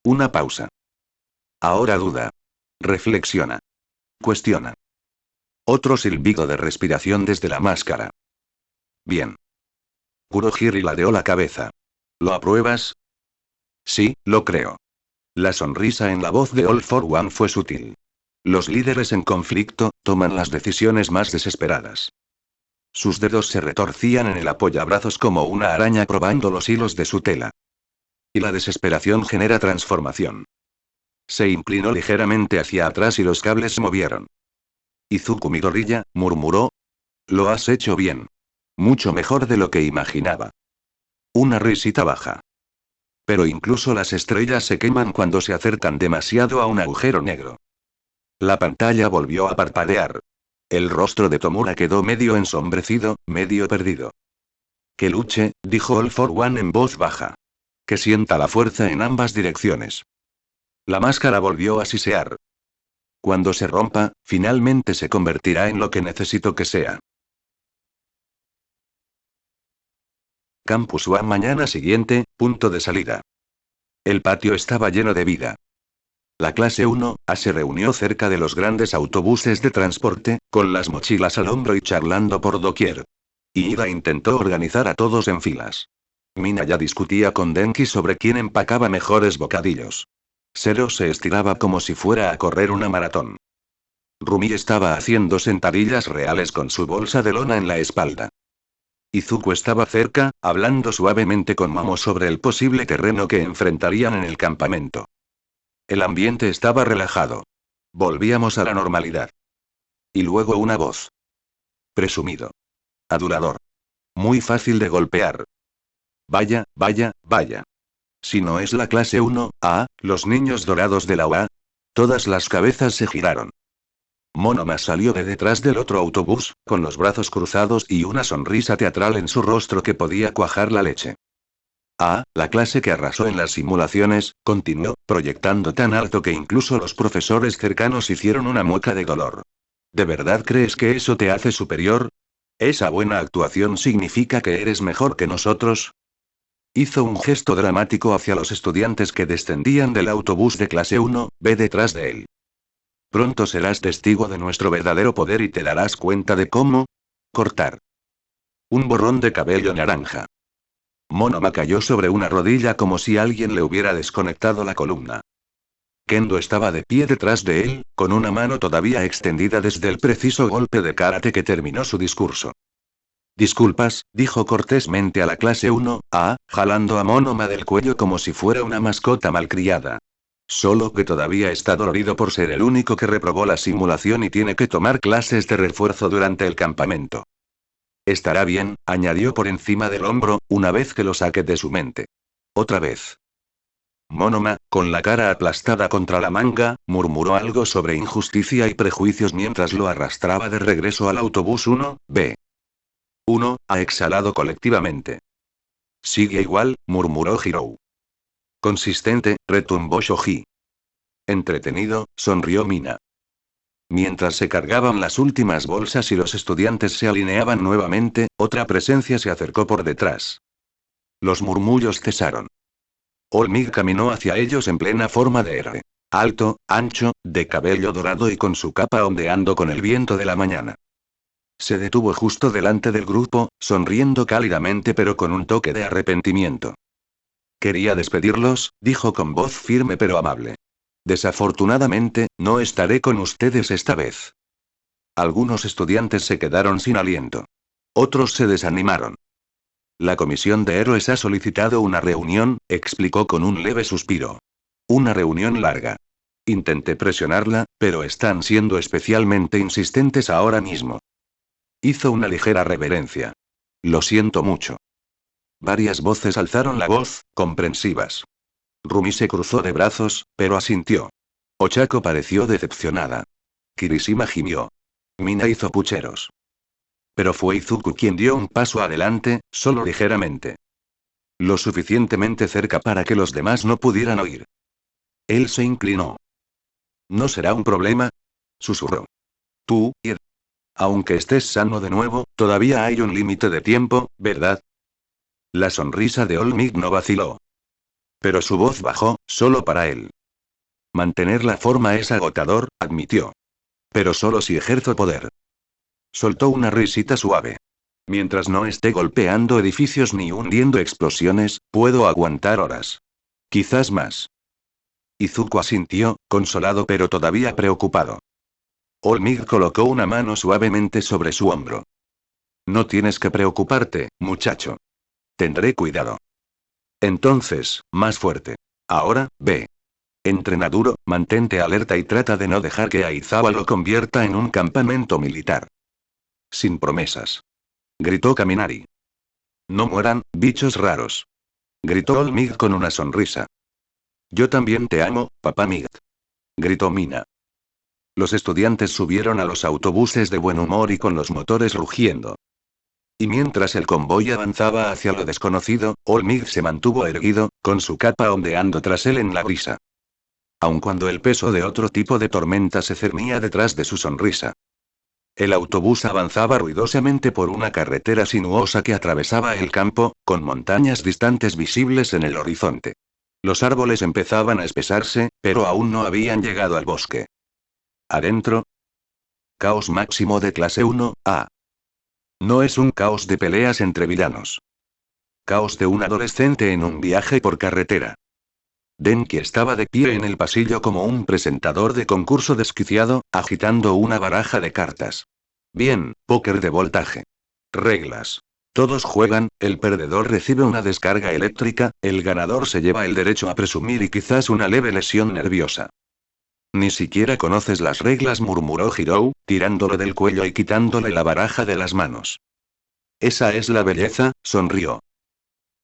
[SPEAKER 1] Una pausa. Ahora duda. Reflexiona. Cuestiona. Otro silbido de respiración desde la máscara. Bien. Kurohiri ladeó la cabeza. ¿Lo apruebas? Sí, lo creo. La sonrisa en la voz de All for One fue sutil. Los líderes en conflicto toman las decisiones más desesperadas. Sus dedos se retorcían en el apoyabrazos como una araña probando los hilos de su tela. Y la desesperación genera transformación. Se inclinó ligeramente hacia atrás y los cables se movieron. Izuku Midoriya, murmuró. Lo has hecho bien. Mucho mejor de lo que imaginaba. Una risita baja. Pero incluso las estrellas se queman cuando se acercan demasiado a un agujero negro. La pantalla volvió a parpadear. El rostro de Tomura quedó medio ensombrecido, medio perdido. Que luche, dijo All for One en voz baja. Que sienta la fuerza en ambas direcciones. La máscara volvió a sisear. Cuando se rompa, finalmente se convertirá en lo que necesito que sea. Campus One mañana siguiente, punto de salida. El patio estaba lleno de vida. La clase 1A se reunió cerca de los grandes autobuses de transporte, con las mochilas al hombro y charlando por doquier. Ida intentó organizar a todos en filas. Mina ya discutía con Denki sobre quién empacaba mejores bocadillos. Zero se estiraba como si fuera a correr una maratón. Rumi estaba haciendo sentadillas reales con su bolsa de lona en la espalda. Izuku estaba cerca, hablando suavemente con Mamo sobre el posible terreno que enfrentarían en el campamento. El ambiente estaba relajado. Volvíamos a la normalidad. Y luego una voz. Presumido. Adulador. Muy fácil de golpear. Vaya, vaya, vaya. Si no es la clase 1A, los niños dorados de la UA. Todas las cabezas se giraron. Monoma salió de detrás del otro autobús, con los brazos cruzados y una sonrisa teatral en su rostro que podía cuajar la leche. La clase que arrasó en las simulaciones, continuó, proyectando tan alto que incluso los profesores cercanos hicieron una mueca de dolor. ¿De verdad crees que eso te hace superior? ¿Esa buena actuación significa que eres mejor que nosotros? Hizo un gesto dramático hacia los estudiantes que descendían del autobús de clase 1B detrás de él. Pronto serás testigo de nuestro verdadero poder y te darás cuenta de cómo cortar. Un borrón de cabello naranja. Monoma cayó sobre una rodilla como si alguien le hubiera desconectado la columna. Kendo estaba de pie detrás de él, con una mano todavía extendida desde el preciso golpe de karate que terminó su discurso. Disculpas, dijo cortésmente a la clase 1A, jalando a Monoma del cuello como si fuera una mascota malcriada. Solo que todavía está dolorido por ser el único que reprobó la simulación y tiene que tomar clases de refuerzo durante el campamento. Estará bien, añadió por encima del hombro, una vez que lo saque de su mente. Otra vez. Monoma, con la cara aplastada contra la manga, murmuró algo sobre injusticia y prejuicios mientras lo arrastraba de regreso al autobús 1B. Ha exhalado colectivamente. Sigue igual, murmuró Hirou. Consistente, retumbó Shoji. Entretenido, sonrió Mina. Mientras se cargaban las últimas bolsas y los estudiantes se alineaban nuevamente, otra presencia se acercó por detrás. Los murmullos cesaron. Olmig caminó hacia ellos en plena forma de R. Alto, ancho, de cabello dorado y con su capa ondeando con el viento de la mañana. Se detuvo justo delante del grupo, sonriendo cálidamente pero con un toque de arrepentimiento. Quería despedirlos, dijo con voz firme pero amable. Desafortunadamente, no estaré con ustedes esta vez. Algunos estudiantes se quedaron sin aliento. Otros se desanimaron. La Comisión de Héroes ha solicitado una reunión, explicó con un leve suspiro. Una reunión larga. Intenté presionarla, pero están siendo especialmente insistentes ahora mismo. Hizo una ligera reverencia. Lo siento mucho. Varias voces alzaron la voz, comprensivas. Rumi se cruzó de brazos, pero asintió. Ochako pareció decepcionada. Kirishima gimió. Mina hizo pucheros. Pero fue Izuku quien dio un paso adelante, solo ligeramente. Lo suficientemente cerca para que los demás no pudieran oír. Él se inclinó. ¿No será un problema? Susurró. Tú, ir. Aunque estés sano de nuevo, todavía hay un límite de tiempo, ¿verdad? La sonrisa de Olmig no vaciló. Pero su voz bajó, solo para él. Mantener la forma es agotador, admitió. Pero solo si ejerzo poder. Soltó una risita suave. Mientras no esté golpeando edificios ni hundiendo explosiones, puedo aguantar horas. Quizás más. Izuku asintió, consolado pero todavía preocupado. Olmig colocó una mano suavemente sobre su hombro. No tienes que preocuparte, muchacho. Tendré cuidado. Entonces, más fuerte. Ahora, ve. Entrena duro, mantente alerta y trata de no dejar que Aizawa lo convierta en un campamento militar. Sin promesas. Gritó Kaminari. No mueran, bichos raros. Gritó Olmig con una sonrisa. Yo también te amo, papá Mig. Gritó Mina. Los estudiantes subieron a los autobuses de buen humor y con los motores rugiendo. Y mientras el convoy avanzaba hacia lo desconocido, Olmig se mantuvo erguido, con su capa ondeando tras él en la brisa. Aun cuando el peso de otro tipo de tormenta se cernía detrás de su sonrisa. El autobús avanzaba ruidosamente por una carretera sinuosa que atravesaba el campo, con montañas distantes visibles en el horizonte. Los árboles empezaban a espesarse, pero aún no habían llegado al bosque. Adentro. Caos máximo de clase 1A. No es un caos de peleas entre villanos. Caos de un adolescente en un viaje por carretera. Denki estaba de pie en el pasillo como un presentador de concurso desquiciado, agitando una baraja de cartas. Bien, póker de voltaje. Reglas. Todos juegan, el perdedor recibe una descarga eléctrica, el ganador se lleva el derecho a presumir y quizás una leve lesión nerviosa. Ni siquiera conoces las reglas, murmuró Hirou, tirándolo del cuello y quitándole la baraja de las manos. Esa es la belleza, sonrió.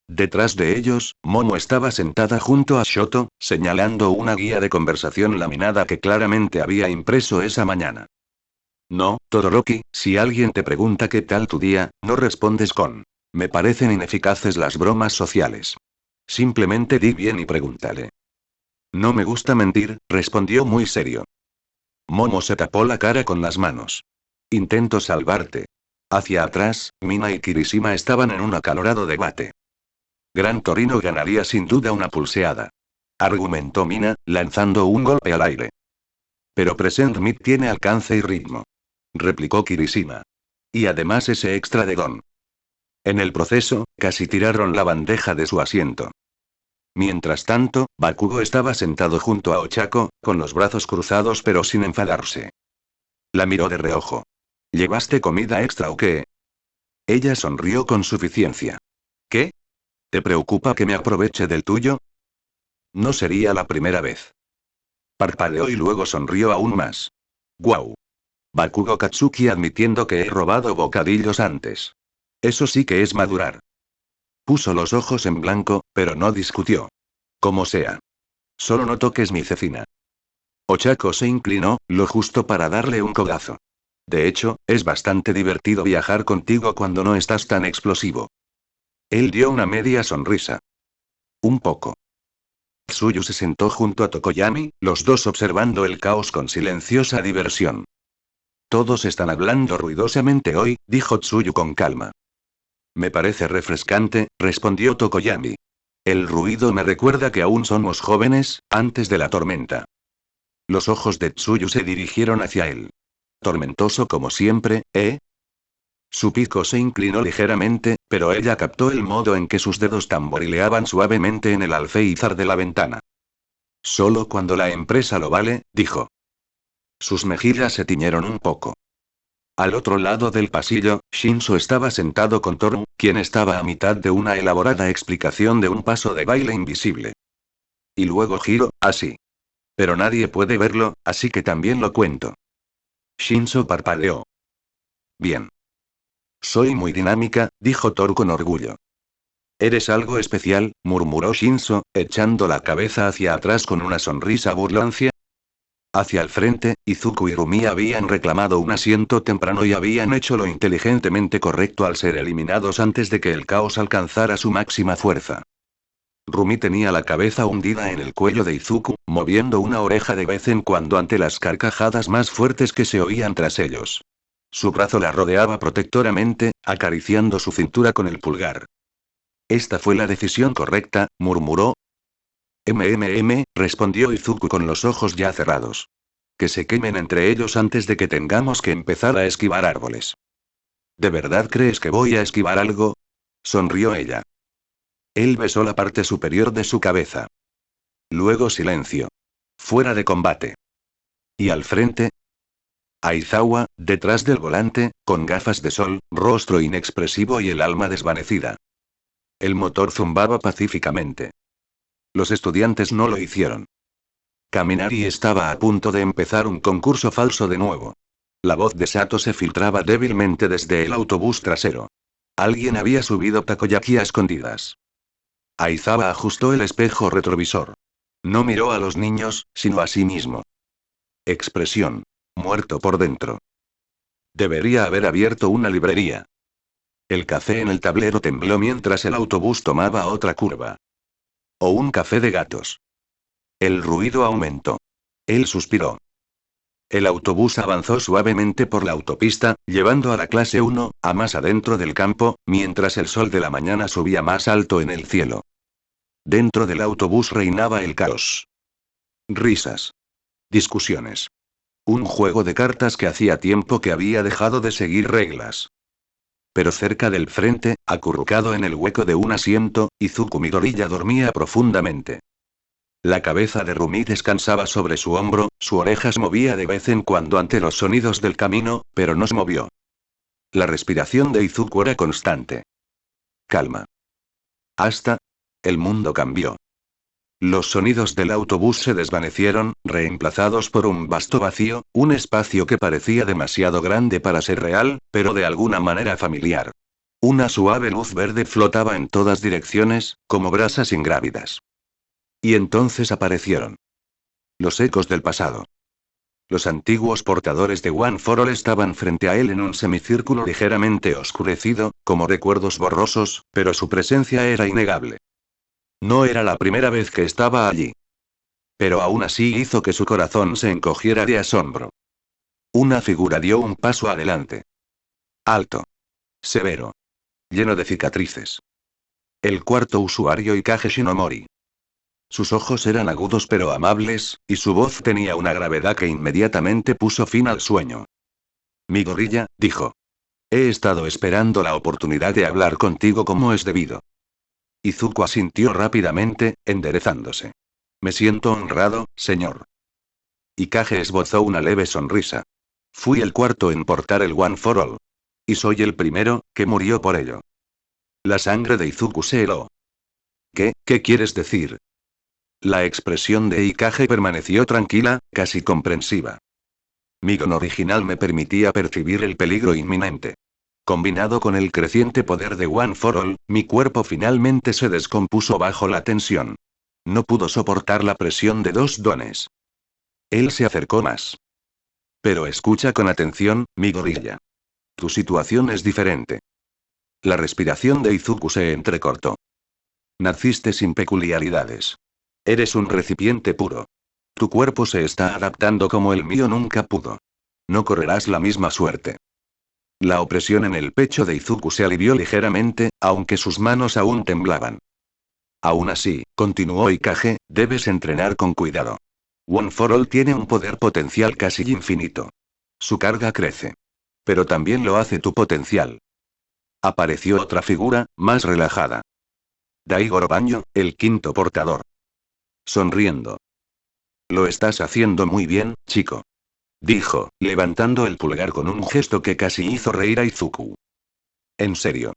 [SPEAKER 1] Detrás de ellos, Momo estaba sentada junto a Shoto, señalando una guía de conversación laminada que claramente había impreso esa mañana. No, Todoroki, si alguien te pregunta qué tal tu día, no respondes con: me parecen ineficaces las bromas sociales. Simplemente di bien y pregúntale. No me gusta mentir, respondió muy serio. Momo se tapó la cara con las manos. Intento salvarte. Hacia atrás, Mina y Kirishima estaban en un acalorado debate. Gran Torino ganaría sin duda una pulseada. Argumentó Mina, lanzando un golpe al aire. Pero Present Meat tiene alcance y ritmo. Replicó Kirishima. Y además ese extra de Gon. En el proceso, casi tiraron la bandeja de su asiento. Mientras tanto, Bakugo estaba sentado junto a Ochako, con los brazos cruzados pero sin enfadarse. La miró de reojo. ¿Llevaste comida extra o qué? Ella sonrió con suficiencia. ¿Qué? ¿Te preocupa que me aproveche del tuyo? No sería la primera vez. Parpadeó y luego sonrió aún más. ¡Guau! Bakugo Katsuki admitiendo que he robado bocadillos antes. Eso sí que es madurar. Puso los ojos en blanco, pero no discutió. Como sea. Solo no toques mi cecina. Ochako se inclinó, lo justo para darle un codazo. De hecho, es bastante divertido viajar contigo cuando no estás tan explosivo. Él dio una media sonrisa. Un poco. Tsuyu se sentó junto a Tokoyami, los dos observando el caos con silenciosa diversión. Todos están hablando ruidosamente hoy, dijo Tsuyu con calma. Me parece refrescante, respondió Tokoyami. El ruido me recuerda que aún somos jóvenes, antes de la tormenta. Los ojos de Tsuyu se dirigieron hacia él. Tormentoso como siempre, ¿eh? Su pico se inclinó ligeramente, pero ella captó el modo en que sus dedos tamborileaban suavemente en el alféizar de la ventana. Solo cuando la empresa lo vale, dijo. Sus mejillas se tiñeron un poco. Al otro lado del pasillo, Shinzo estaba sentado con Toru, quien estaba a mitad de una elaborada explicación de un paso de baile invisible. Y luego giro, así. Pero nadie puede verlo, así que también lo cuento. Shinzo parpadeó. Bien. Soy muy dinámica, dijo Toru con orgullo. Eres algo especial, murmuró Shinzo, echando la cabeza hacia atrás con una sonrisa burlancia. Hacia el frente, Izuku y Rumi habían reclamado un asiento temprano y habían hecho lo inteligentemente correcto al ser eliminados antes de que el caos alcanzara su máxima fuerza. Rumi tenía la cabeza hundida en el cuello de Izuku, moviendo una oreja de vez en cuando ante las carcajadas más fuertes que se oían tras ellos. Su brazo la rodeaba protectoramente, acariciando su cintura con el pulgar. Esta fue la decisión correcta, murmuró. Respondió Izuku con los ojos ya cerrados. Que se quemen entre ellos antes de que tengamos que empezar a esquivar árboles. ¿De verdad crees que voy a esquivar algo? Sonrió ella. Él besó la parte superior de su cabeza. Luego silencio. Fuera de combate. ¿Y al frente? Aizawa, detrás del volante, con gafas de sol, rostro inexpresivo y el alma desvanecida. El motor zumbaba pacíficamente. Los estudiantes no lo hicieron. Kaminari estaba a punto de empezar un concurso falso de nuevo. La voz de Sato se filtraba débilmente desde el autobús trasero. Alguien había subido takoyaki a escondidas. Aizawa ajustó el espejo retrovisor. No miró a los niños, sino a sí mismo. Expresión. Muerto por dentro. Debería haber abierto una librería. El café en el tablero tembló mientras el autobús tomaba otra curva. O un café de gatos. El ruido aumentó. Él suspiró. El autobús avanzó suavemente por la autopista, llevando a la clase 1, a más adentro del campo, mientras el sol de la mañana subía más alto en el cielo. Dentro del autobús reinaba el caos. Risas. Discusiones. Un juego de cartas que hacía tiempo que había dejado de seguir reglas. Pero cerca del frente, acurrucado en el hueco de un asiento, Izuku Midoriya dormía profundamente. La cabeza de Rumi descansaba sobre su hombro, su oreja se movía de vez en cuando ante los sonidos del camino, pero no se movió. La respiración de Izuku era constante. Calma. Hasta... el mundo cambió. Los sonidos del autobús se desvanecieron, reemplazados por un vasto vacío, un espacio que parecía demasiado grande para ser real, pero de alguna manera familiar. Una suave luz verde flotaba en todas direcciones, como brasas ingrávidas. Y entonces aparecieron los ecos del pasado. Los antiguos portadores de One for All estaban frente a él en un semicírculo ligeramente oscurecido, como recuerdos borrosos, pero su presencia era innegable. No era la primera vez que estaba allí. Pero aún así hizo que su corazón se encogiera de asombro. Una figura dio un paso adelante. Alto. Severo. Lleno de cicatrices. El cuarto usuario Ikage Shinomori. Sus ojos eran agudos pero amables, y su voz tenía una gravedad que inmediatamente puso fin al sueño. Midoriya, dijo. He estado esperando la oportunidad de hablar contigo como es debido. Izuku asintió rápidamente, enderezándose. Me siento honrado, señor. Ikage esbozó una leve sonrisa. Fui el cuarto en portar el One for All. Y soy el primero, que murió por ello. La sangre de Izuku se heló. ¿Qué quieres decir? La expresión de Ikage permaneció tranquila, casi comprensiva. Mi don original me permitía percibir el peligro inminente. Combinado con el creciente poder de One for All, mi cuerpo finalmente se descompuso bajo la tensión. No pudo soportar la presión de dos dones. Él se acercó más. Pero escucha con atención, Midoriya. Tu situación es diferente. La respiración de Izuku se entrecortó. Naciste sin peculiaridades. Eres un recipiente puro. Tu cuerpo se está adaptando como el mío nunca pudo. No correrás la misma suerte. La opresión en el pecho de Izuku se alivió ligeramente, aunque sus manos aún temblaban. Aún así, continuó Ikage, debes entrenar con cuidado. One for All tiene un poder potencial casi infinito. Su carga crece. Pero también lo hace tu potencial. Apareció otra figura, más relajada. Daigoro Banjo, el quinto portador. Sonriendo. Lo estás haciendo muy bien, chico. Dijo, levantando el pulgar con un gesto que casi hizo reír a Izuku. En serio.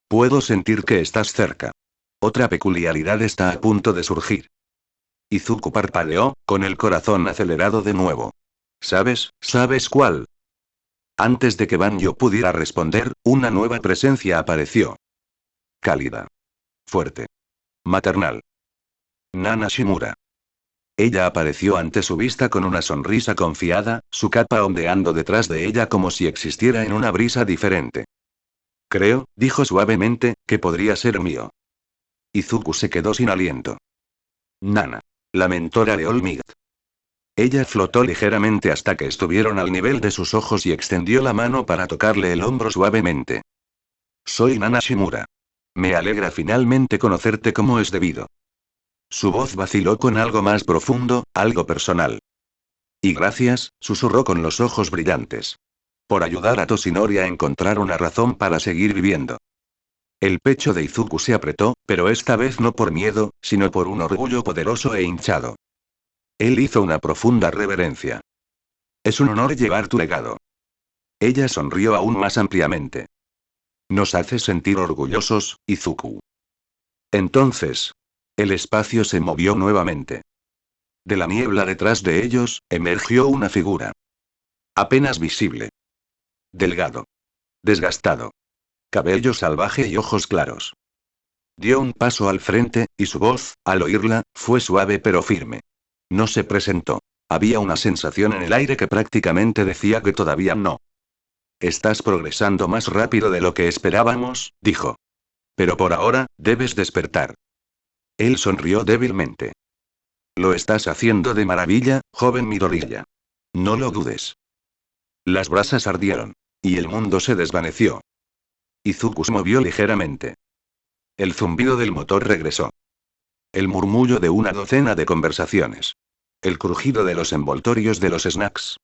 [SPEAKER 1] Puedo sentir que estás cerca. Otra peculiaridad está a punto de surgir. Izuku parpadeó, con el corazón acelerado de nuevo. ¿Sabes cuál? Antes de que Banjo pudiera responder, una nueva presencia apareció. Cálida. Fuerte. Maternal. Nana Shimura. Ella apareció ante su vista con una sonrisa confiada, su capa ondeando detrás de ella como si existiera en una brisa diferente. Creo, dijo suavemente, que podría ser mío. Izuku se quedó sin aliento. Nana. La mentora de All Might. Ella flotó ligeramente hasta que estuvieron al nivel de sus ojos y extendió la mano para tocarle el hombro suavemente. Soy Nana Shimura. Me alegra finalmente conocerte como es debido. Su voz vaciló con algo más profundo, algo personal. Y gracias, susurró con los ojos brillantes. Por ayudar a Toshinori a encontrar una razón para seguir viviendo. El pecho de Izuku se apretó, pero esta vez no por miedo, sino por un orgullo poderoso e hinchado. Él hizo una profunda reverencia. Es un honor llevar tu legado. Ella sonrió aún más ampliamente. Nos hace sentir orgullosos, Izuku. Entonces, el espacio se movió nuevamente. De la niebla detrás de ellos, emergió una figura. Apenas visible. Delgado. Desgastado. Cabello salvaje y ojos claros. Dio un paso al frente, y su voz, al oírla, fue suave pero firme. No se presentó. Había una sensación en el aire que prácticamente decía que todavía no. Estás progresando más rápido de lo que esperábamos, dijo. Pero por ahora, debes despertar. Él sonrió débilmente. Lo estás haciendo de maravilla, joven Midoriya. No lo dudes. Las brasas ardieron. Y el mundo se desvaneció. Izuku se movió ligeramente. El zumbido del motor regresó. El murmullo de una docena de conversaciones. El crujido de los envoltorios de los snacks.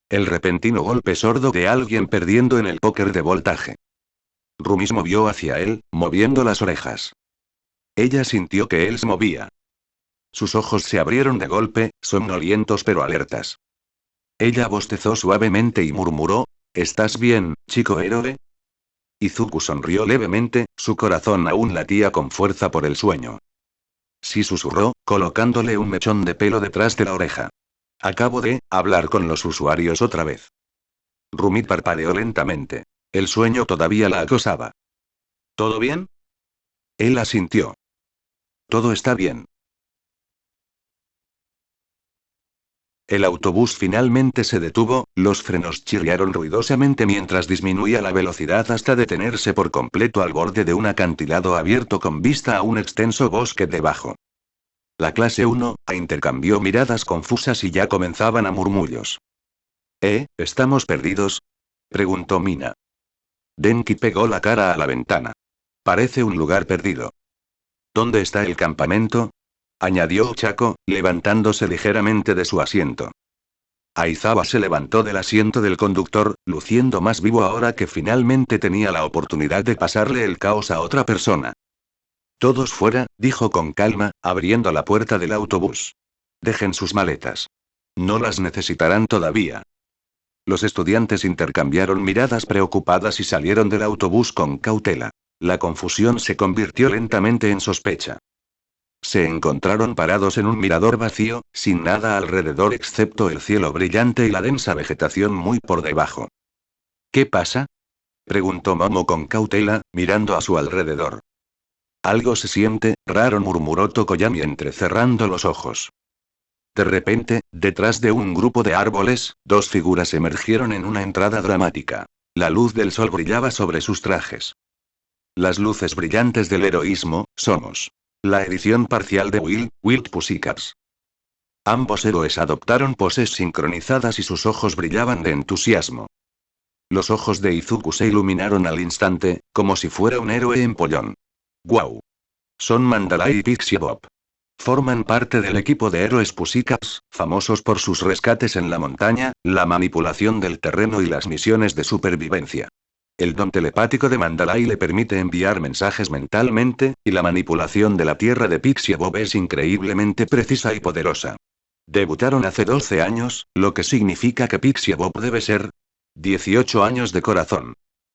[SPEAKER 1] El repentino golpe sordo de alguien perdiendo en el póker de voltaje. Rumi se movió hacia él, moviendo las orejas. Ella sintió que él se movía. Sus ojos se abrieron de golpe, somnolientos pero alertas. Ella bostezó suavemente y murmuró, ¿estás bien, chico héroe? Izuku sonrió levemente, su corazón aún latía con fuerza por el sueño. Sí, susurró, colocándole un mechón de pelo detrás de la oreja. Acabo de hablar con los usuarios otra vez. Rumi parpadeó lentamente. El sueño todavía la acosaba. ¿Todo bien? Él asintió. Todo está bien. El autobús finalmente se detuvo, los frenos chirriaron ruidosamente mientras disminuía la velocidad hasta detenerse por completo al borde de un acantilado abierto con vista a un extenso bosque debajo. La clase 1 intercambió miradas confusas y ya comenzaban a murmullos. ¿Estamos perdidos? Preguntó Mina. Denki pegó la cara a la ventana. Parece un lugar perdido. ¿Dónde está el campamento? Añadió Chaco, levantándose ligeramente de su asiento. Aizawa se levantó del asiento del conductor, luciendo más vivo ahora que finalmente tenía la oportunidad de pasarle el caos a otra persona. Todos fuera, dijo con calma, abriendo la puerta del autobús. Dejen sus maletas. No las necesitarán todavía. Los estudiantes intercambiaron miradas preocupadas y salieron del autobús con cautela. La confusión se convirtió lentamente en sospecha. Se encontraron parados en un mirador vacío, sin nada alrededor excepto el cielo brillante y la densa vegetación muy por debajo. ¿Qué pasa? Preguntó Momo con cautela, mirando a su alrededor. Algo se siente raro, murmuró Tokoyami entrecerrando los ojos. De repente, detrás de un grupo de árboles, dos figuras emergieron en una entrada dramática. La luz del sol brillaba sobre sus trajes. Las luces brillantes del heroísmo, somos. La edición parcial de Wild Pussycats. Ambos héroes adoptaron poses sincronizadas y sus ojos brillaban de entusiasmo. Los ojos de Izuku se iluminaron al instante, como si fuera un héroe empollón. ¡Guau! Son Mandalay y Pixie Bob. Forman parte del equipo de héroes Pussycats, famosos por sus rescates en la montaña, la manipulación del terreno y las misiones de supervivencia. El don telepático de Mandalay le permite enviar mensajes mentalmente, y la manipulación de la tierra de Pixie Bob es increíblemente precisa y poderosa. Debutaron hace 12 años, lo que significa que Pixie Bob debe ser 18 años de corazón.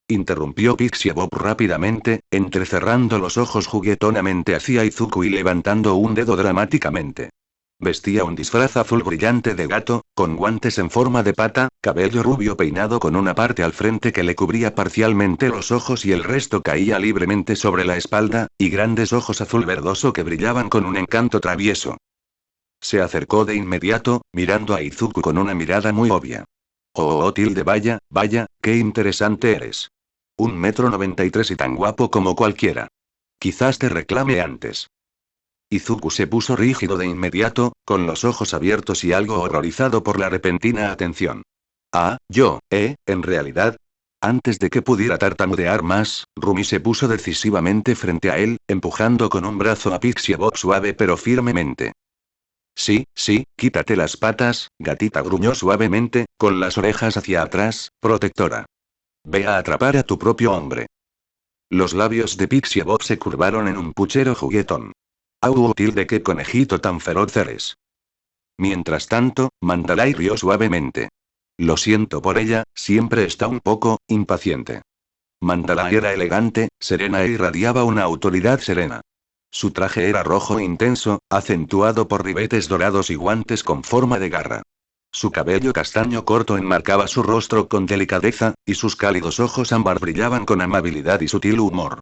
[SPEAKER 1] Interrumpió Pixie Bob rápidamente, entrecerrando los ojos juguetonamente hacia Izuku y levantando un dedo dramáticamente. Vestía un disfraz azul brillante de gato, con guantes en forma de pata, cabello rubio peinado con una parte al frente que le cubría parcialmente los ojos y el resto caía libremente sobre la espalda, y grandes ojos azul verdoso que brillaban con un encanto travieso. Se acercó de inmediato, mirando a Izuku con una mirada muy obvia. Oh, tilde, vaya, qué interesante eres. 1,93 m y tan guapo como cualquiera. Quizás te reclame antes. Izuku se puso rígido de inmediato, con los ojos abiertos y algo horrorizado por la repentina atención. En realidad. Antes de que pudiera tartamudear más, Rumi se puso decisivamente frente a él, empujando con un brazo a Pixie Bob suave pero firmemente. Sí, quítate las patas, gatita, gruñó suavemente, con las orejas hacia atrás, protectora. Ve a atrapar a tu propio hombre. Los labios de Pixie Bob se curvaron en un puchero juguetón. Tilde, qué conejito tan feroz eres. Mientras tanto, Mandalay rió suavemente. Lo siento por ella, siempre está un poco impaciente. Mandalay era elegante, serena e irradiaba una autoridad serena. Su traje era rojo intenso, acentuado por ribetes dorados y guantes con forma de garra. Su cabello castaño corto enmarcaba su rostro con delicadeza, y sus cálidos ojos ámbar brillaban con amabilidad y sutil humor.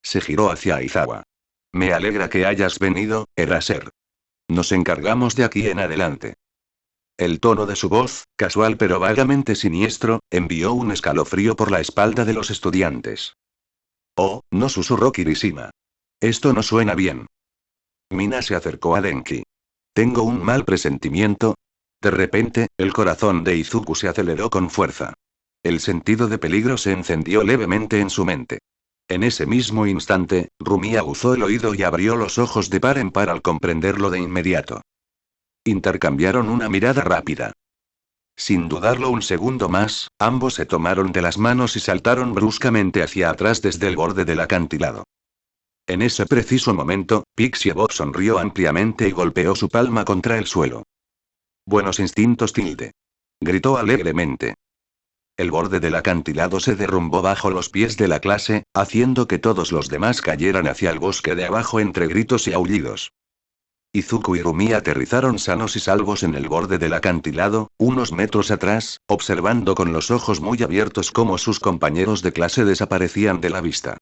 [SPEAKER 1] Se giró hacia Aizawa. Me alegra que hayas venido, Eraser. Nos encargamos de aquí en adelante. El tono de su voz, casual pero vagamente siniestro, envió un escalofrío por la espalda de los estudiantes. Oh, no, susurró Kirishima. Esto no suena bien. Mina se acercó a Denki. Tengo un mal presentimiento. De repente, el corazón de Izuku se aceleró con fuerza. El sentido de peligro se encendió levemente en su mente. En ese mismo instante, Rumi aguzó el oído y abrió los ojos de par en par al comprenderlo de inmediato. Intercambiaron una mirada rápida. Sin dudarlo un segundo más, ambos se tomaron de las manos y saltaron bruscamente hacia atrás desde el borde del acantilado. En ese preciso momento, Pixie Bob sonrió ampliamente y golpeó su palma contra el suelo. Buenos instintos, tilde. Gritó alegremente. El borde del acantilado se derrumbó bajo los pies de la clase, haciendo que todos los demás cayeran hacia el bosque de abajo entre gritos y aullidos. Izuku y Rumi aterrizaron sanos y salvos en el borde del acantilado, unos metros atrás, observando con los ojos muy abiertos cómo sus compañeros de clase desaparecían de la vista.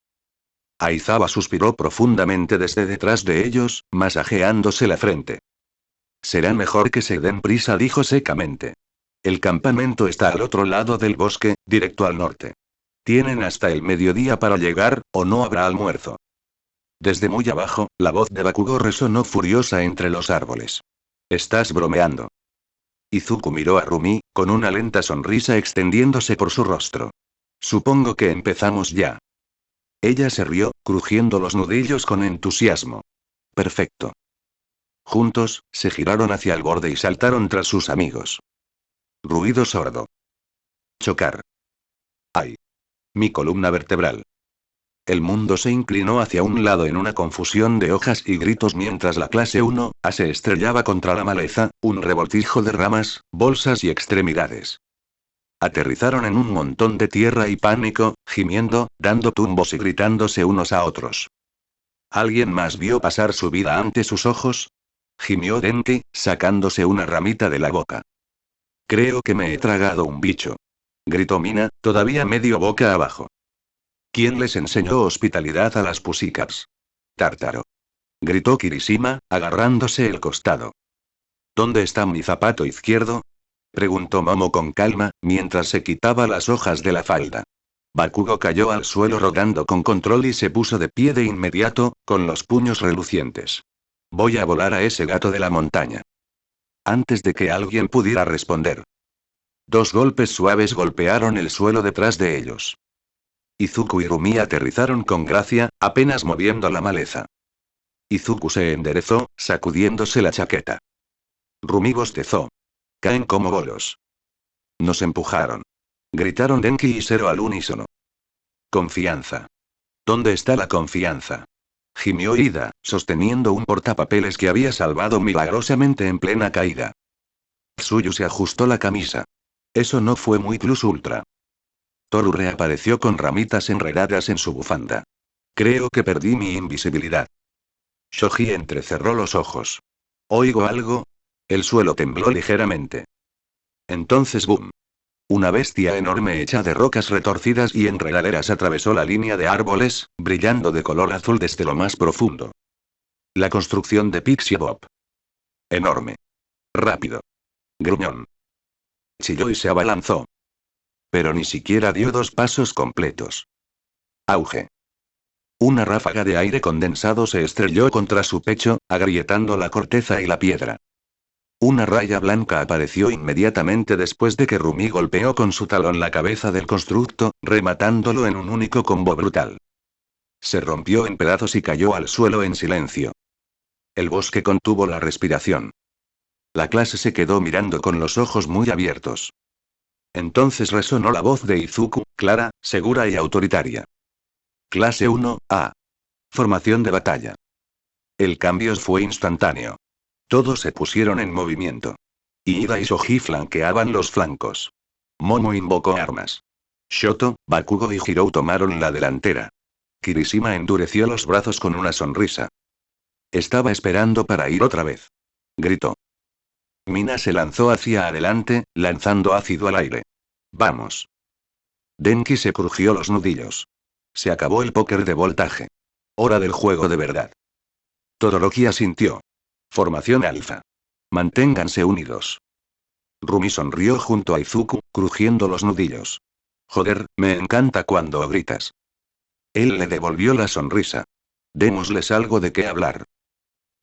[SPEAKER 1] Aizawa suspiró profundamente desde detrás de ellos, masajeándose la frente. Será mejor que se den prisa, dijo secamente. El campamento está al otro lado del bosque, directo al norte. Tienen hasta el mediodía para llegar, o no habrá almuerzo. Desde muy abajo, la voz de Bakugo resonó furiosa entre los árboles. ¿Estás bromeando? Izuku miró a Rumi, con una lenta sonrisa extendiéndose por su rostro. Supongo que empezamos ya. Ella se rió, crujiendo los nudillos con entusiasmo. Perfecto. Juntos, se giraron hacia el borde y saltaron tras sus amigos. Ruido sordo. Chocar. ¡Ay! Mi columna vertebral. El mundo se inclinó hacia un lado en una confusión de hojas y gritos mientras la clase 1A se estrellaba contra la maleza, un revoltijo de ramas, bolsas y extremidades. Aterrizaron en un montón de tierra y pánico, gimiendo, dando tumbos y gritándose unos a otros. ¿Alguien más vio pasar su vida ante sus ojos? Gimió Denki, sacándose una ramita de la boca. Creo que me he tragado un bicho. Gritó Mina, todavía medio boca abajo. ¿Quién les enseñó hospitalidad a las Pussycats? Tártaro. Gritó Kirishima, agarrándose el costado. ¿Dónde está mi zapato izquierdo? Preguntó Momo con calma, mientras se quitaba las hojas de la falda. Bakugo cayó al suelo rodando con control y se puso de pie de inmediato, con los puños relucientes. Voy a volar a ese gato de la montaña. Antes de que alguien pudiera responder. Dos golpes suaves golpearon el suelo detrás de ellos. Izuku y Rumi aterrizaron con gracia, apenas moviendo la maleza. Izuku se enderezó, sacudiéndose la chaqueta. Rumi bostezó. Caen como bolos. Nos empujaron. Gritaron Denki y Zero al unísono. Confianza. ¿Dónde está la confianza? Gimió Ida, sosteniendo un portapapeles que había salvado milagrosamente en plena caída. Tsuyu se ajustó la camisa. Eso no fue muy plus ultra. Toru reapareció con ramitas enredadas en su bufanda. Creo que perdí mi invisibilidad. Shoji entrecerró los ojos. ¿Oigo algo? El suelo tembló ligeramente. Entonces ¡boom! Una bestia enorme hecha de rocas retorcidas y enredaderas atravesó la línea de árboles, brillando de color azul desde lo más profundo. La construcción de Pixie Bob. Enorme. Rápido. Gruñón. Chilló y se abalanzó. Pero ni siquiera dio 2 pasos completos. Auge. Una ráfaga de aire condensado se estrelló contra su pecho, agrietando la corteza y la piedra. Una raya blanca apareció inmediatamente después de que Rumi golpeó con su talón la cabeza del constructo, rematándolo en un único combo brutal. Se rompió en pedazos y cayó al suelo en silencio. El bosque contuvo la respiración. La clase se quedó mirando con los ojos muy abiertos. Entonces resonó la voz de Izuku, clara, segura y autoritaria. Clase 1A. Formación de batalla. El cambio fue instantáneo. Todos se pusieron en movimiento. Iida y Shoji flanqueaban los flancos. Momo invocó armas. Shoto, Bakugo y Hirou tomaron la delantera. Kirishima endureció los brazos con una sonrisa. Estaba esperando para ir otra vez. Gritó. Mina se lanzó hacia adelante, lanzando ácido al aire. Vamos. Denki se crujió los nudillos. Se acabó el póker de voltaje. Hora del juego de verdad. Todoroki asintió. Formación alfa. Manténganse unidos. Rumi sonrió junto a Izuku, crujiendo los nudillos. Joder, me encanta cuando gritas. Él le devolvió la sonrisa. Démosles algo de qué hablar.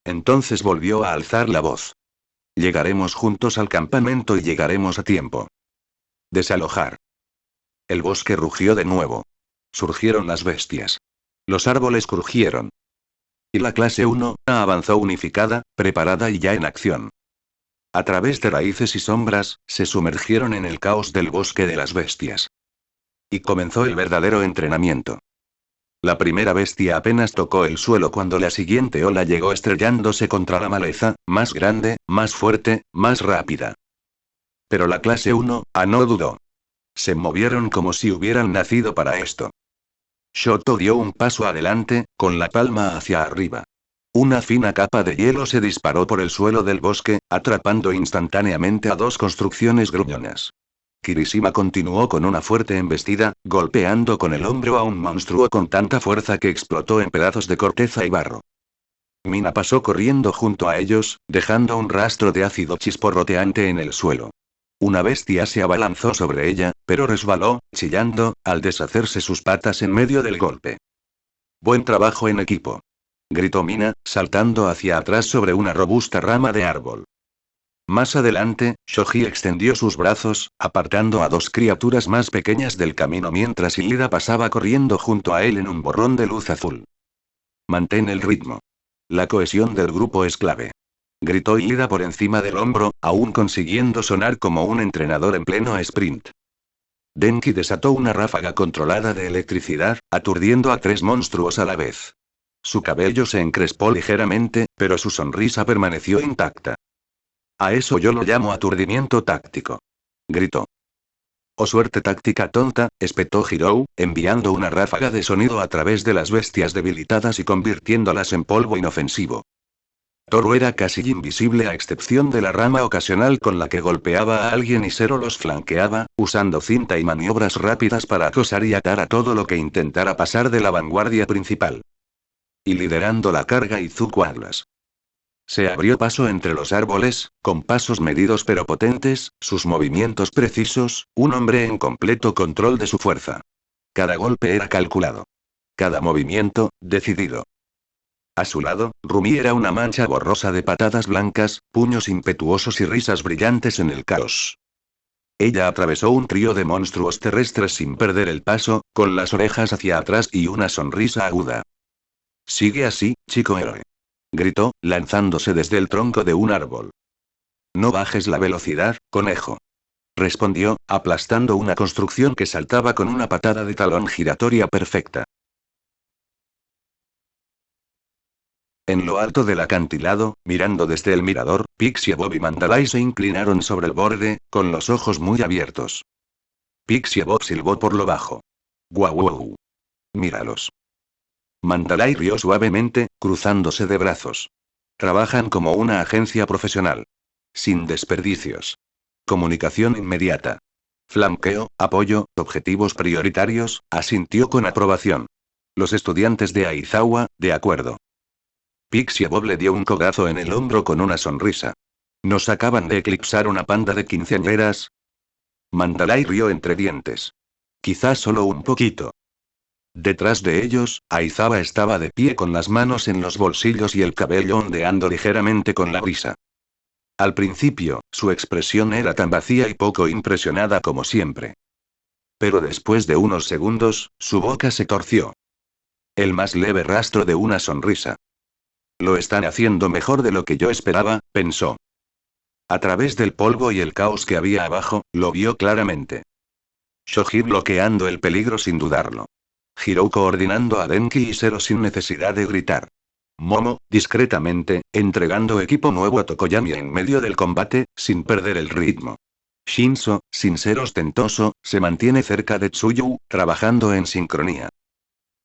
[SPEAKER 1] Entonces volvió a alzar la voz. Llegaremos juntos al campamento y llegaremos a tiempo. Desalojar. El bosque rugió de nuevo. Surgieron las bestias. Los árboles crujieron. Y la clase 1 avanzó unificada, preparada y ya en acción. A través de raíces y sombras, se sumergieron en el caos del bosque de las bestias. Y comenzó el verdadero entrenamiento. La primera bestia apenas tocó el suelo cuando la siguiente ola llegó estrellándose contra la maleza, más grande, más fuerte, más rápida. Pero la clase 1 no dudó. Se movieron como si hubieran nacido para esto. Shoto dio un paso adelante, con la palma hacia arriba. Una fina capa de hielo se disparó por el suelo del bosque, atrapando instantáneamente a dos construcciones gruñonas. Kirishima continuó con una fuerte embestida, golpeando con el hombro a un monstruo con tanta fuerza que explotó en pedazos de corteza y barro. Mina pasó corriendo junto a ellos, dejando un rastro de ácido chisporroteante en el suelo. Una bestia se abalanzó sobre ella, pero resbaló, chillando, al deshacerse sus patas en medio del golpe. Buen trabajo en equipo. Gritó Mina, saltando hacia atrás sobre una robusta rama de árbol. Más adelante, Shoji extendió sus brazos, apartando a dos criaturas más pequeñas del camino mientras Ilida pasaba corriendo junto a él en un borrón de luz azul. Mantén el ritmo. La cohesión del grupo es clave. Gritó Ilida por encima del hombro, aún consiguiendo sonar como un entrenador en pleno sprint. Denki desató una ráfaga controlada de electricidad, aturdiendo a tres monstruos a la vez. Su cabello se encrespó ligeramente, pero su sonrisa permaneció intacta. A eso yo lo llamo aturdimiento táctico. Gritó. O suerte táctica tonta, espetó Hirou, enviando una ráfaga de sonido a través de las bestias debilitadas y convirtiéndolas en polvo inofensivo. Toru era casi invisible a excepción de la rama ocasional con la que golpeaba a alguien y Zero los flanqueaba, usando cinta y maniobras rápidas para acosar y atar a todo lo que intentara pasar de la vanguardia principal. Y liderando la carga Izuku Atlas. Se abrió paso entre los árboles, con pasos medidos pero potentes, sus movimientos precisos, un hombre en completo control de su fuerza. Cada golpe era calculado. Cada movimiento, decidido. A su lado, Rumi era una mancha borrosa de patadas blancas, puños impetuosos y risas brillantes en el caos. Ella atravesó un trío de monstruos terrestres sin perder el paso, con las orejas hacia atrás y una sonrisa aguda. Sigue así, chico héroe. Gritó, lanzándose desde el tronco de un árbol. No bajes la velocidad, conejo. Respondió, aplastando una construcción que saltaba con una patada de talón giratoria perfecta. En lo alto del acantilado, mirando desde el mirador, Pixie Bob y Mandalay se inclinaron sobre el borde, con los ojos muy abiertos. Pixie Bob silbó por lo bajo. ¡Guau! Guau. Míralos. Mandalay rió suavemente, cruzándose de brazos. Trabajan como una agencia profesional. Sin desperdicios. Comunicación inmediata. Flanqueo, apoyo, objetivos prioritarios, asintió con aprobación. Los estudiantes de Aizawa, de acuerdo. Pixie Bob le dio un codazo en el hombro con una sonrisa. ¿Nos acaban de eclipsar una panda de quinceañeras? Mandalay rió entre dientes. Quizás solo un poquito. Detrás de ellos, Aizawa estaba de pie con las manos en los bolsillos y el cabello ondeando ligeramente con la brisa. Al principio, su expresión era tan vacía y poco impresionada como siempre. Pero después de unos segundos, su boca se torció. El más leve rastro de una sonrisa. Lo están haciendo mejor de lo que yo esperaba, pensó. A través del polvo y el caos que había abajo, lo vio claramente. Shoji bloqueando el peligro sin dudarlo. Hirou coordinando a Denki y Zero sin necesidad de gritar. Momo, discretamente, entregando equipo nuevo a Tokoyami en medio del combate, sin perder el ritmo. Shinso, sin ser ostentoso, se mantiene cerca de Tsuyu, trabajando en sincronía.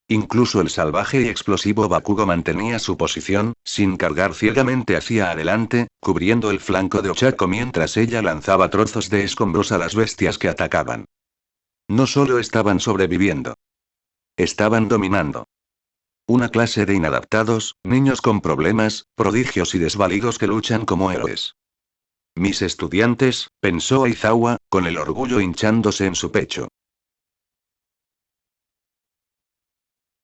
[SPEAKER 1] Incluso el salvaje y explosivo Bakugo mantenía su posición, sin cargar ciegamente hacia adelante, cubriendo el flanco de Ochako mientras ella lanzaba trozos de escombros a las bestias que atacaban. No solo estaban sobreviviendo. Estaban dominando. Una clase de inadaptados, niños con problemas, prodigios y desvalidos que luchan como héroes. Mis estudiantes, pensó Aizawa, con el orgullo hinchándose en su pecho.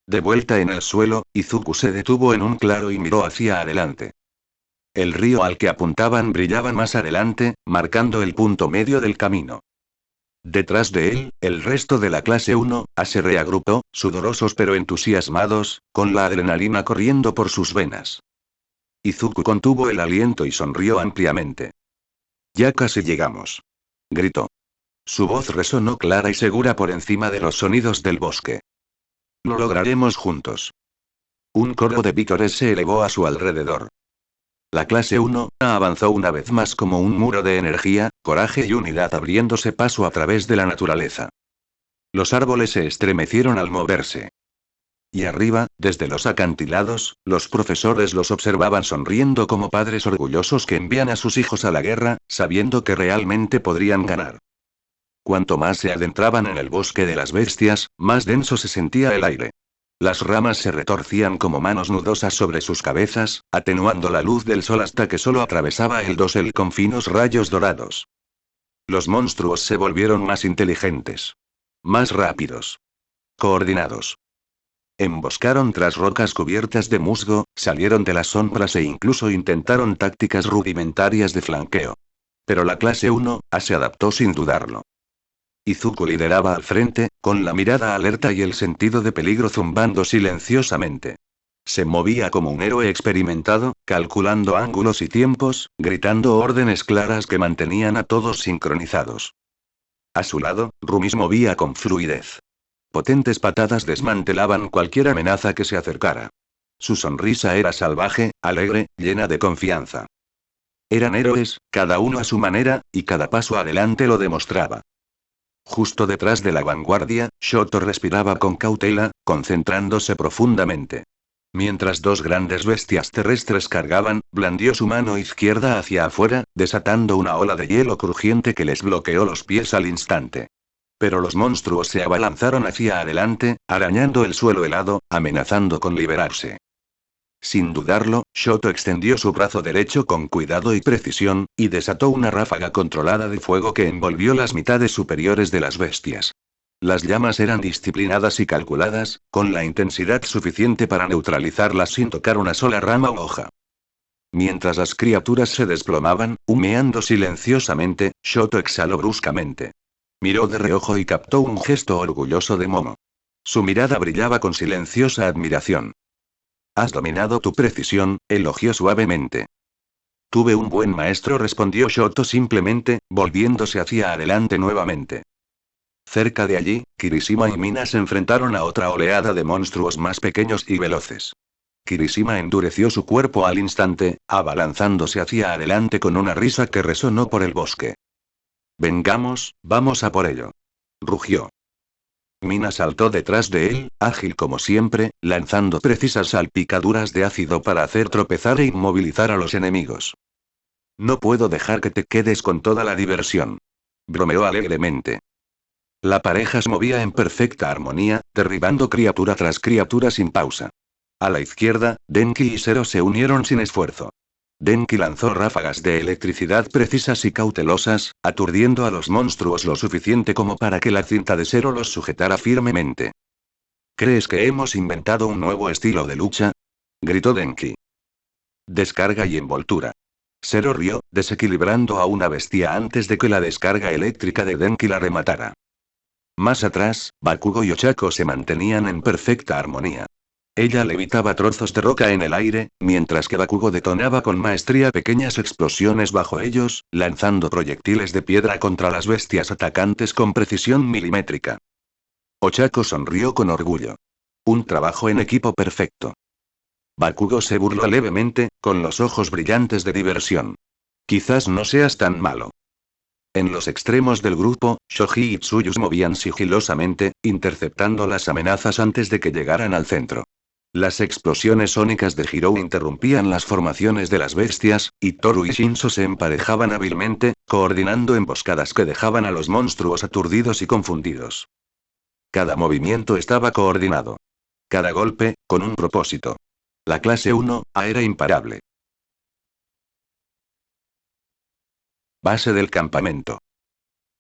[SPEAKER 1] De vuelta en el suelo, Izuku se detuvo en un claro y miró hacia adelante. El río al que apuntaban brillaba más adelante, marcando el punto medio del camino. Detrás de él, el resto de la clase 1A se reagrupó, sudorosos pero entusiasmados, con la adrenalina corriendo por sus venas. Izuku contuvo el aliento y sonrió ampliamente. Ya casi llegamos. Gritó. Su voz resonó clara y segura por encima de los sonidos del bosque. Lo lograremos juntos. Un coro de vítores se elevó a su alrededor. La clase 1A avanzó una vez más como un muro de energía, coraje y unidad abriéndose paso a través de la naturaleza. Los árboles se estremecieron al moverse. Y arriba, desde los acantilados, los profesores los observaban sonriendo como padres orgullosos que envían a sus hijos a la guerra, sabiendo que realmente podrían ganar. Cuanto más se adentraban en el bosque de las bestias, más denso se sentía el aire. Las ramas se retorcían como manos nudosas sobre sus cabezas, atenuando la luz del sol hasta que solo atravesaba el dosel con finos rayos dorados. Los monstruos se volvieron más inteligentes. Más rápidos. Coordinados. Emboscaron tras rocas cubiertas de musgo, salieron de las sombras e incluso intentaron tácticas rudimentarias de flanqueo. Pero la clase 1A se adaptó sin dudarlo. Izuku lideraba al frente, con la mirada alerta y el sentido de peligro zumbando silenciosamente. Se movía como un héroe experimentado, calculando ángulos y tiempos, gritando órdenes claras que mantenían a todos sincronizados. A su lado, Rumis movía con fluidez. Potentes patadas desmantelaban cualquier amenaza que se acercara. Su sonrisa era salvaje, alegre, llena de confianza. Eran héroes, cada uno a su manera, y cada paso adelante lo demostraba. Justo detrás de la vanguardia, Shoto respiraba con cautela, concentrándose profundamente. Mientras dos grandes bestias terrestres cargaban, blandió su mano izquierda hacia afuera, desatando una ola de hielo crujiente que les bloqueó los pies al instante. Pero los monstruos se abalanzaron hacia adelante, arañando el suelo helado, amenazando con liberarse. Sin dudarlo, Shoto extendió su brazo derecho con cuidado y precisión, y desató una ráfaga controlada de fuego que envolvió las mitades superiores de las bestias. Las llamas eran disciplinadas y calculadas, con la intensidad suficiente para neutralizarlas sin tocar una sola rama u hoja. Mientras las criaturas se desplomaban, humeando silenciosamente, Shoto exhaló bruscamente. Miró de reojo y captó un gesto orgulloso de Momo. Su mirada brillaba con silenciosa admiración. Has dominado tu precisión, elogió suavemente. Tuve un buen maestro, respondió Shoto simplemente, volviéndose hacia adelante nuevamente. Cerca de allí, Kirishima y Mina se enfrentaron a otra oleada de monstruos más pequeños y veloces. Kirishima endureció su cuerpo al instante, abalanzándose hacia adelante con una risa que resonó por el bosque. Vengamos, vamos a por ello. Rugió. Mina saltó detrás de él, ágil como siempre, lanzando precisas salpicaduras de ácido para hacer tropezar e inmovilizar a los enemigos. No puedo dejar que te quedes con toda la diversión. Bromeó alegremente. La pareja se movía en perfecta armonía, derribando criatura tras criatura sin pausa. A la izquierda, Denki y Zero se unieron sin esfuerzo. Denki lanzó ráfagas de electricidad precisas y cautelosas, aturdiendo a los monstruos lo suficiente como para que la cinta de Zero los sujetara firmemente. ¿Crees que hemos inventado un nuevo estilo de lucha? Gritó Denki. Descarga y envoltura. Zero rió, desequilibrando a una bestia antes de que la descarga eléctrica de Denki la rematara. Más atrás, Bakugo y Ochako se mantenían en perfecta armonía. Ella levitaba trozos de roca en el aire, mientras que Bakugo detonaba con maestría pequeñas explosiones bajo ellos, lanzando proyectiles de piedra contra las bestias atacantes con precisión milimétrica. Ochako sonrió con orgullo. Un trabajo en equipo perfecto. Bakugo se burló levemente, con los ojos brillantes de diversión. Quizás no seas tan malo. En los extremos del grupo, Shoji y Tsuyu se movían sigilosamente, interceptando las amenazas antes de que llegaran al centro. Las explosiones sónicas de Hirou interrumpían las formaciones de las bestias, y Toru y Shinso se emparejaban hábilmente, coordinando emboscadas que dejaban a los monstruos aturdidos y confundidos. Cada movimiento estaba coordinado. Cada golpe, con un propósito. La clase 1A era imparable. Base del campamento.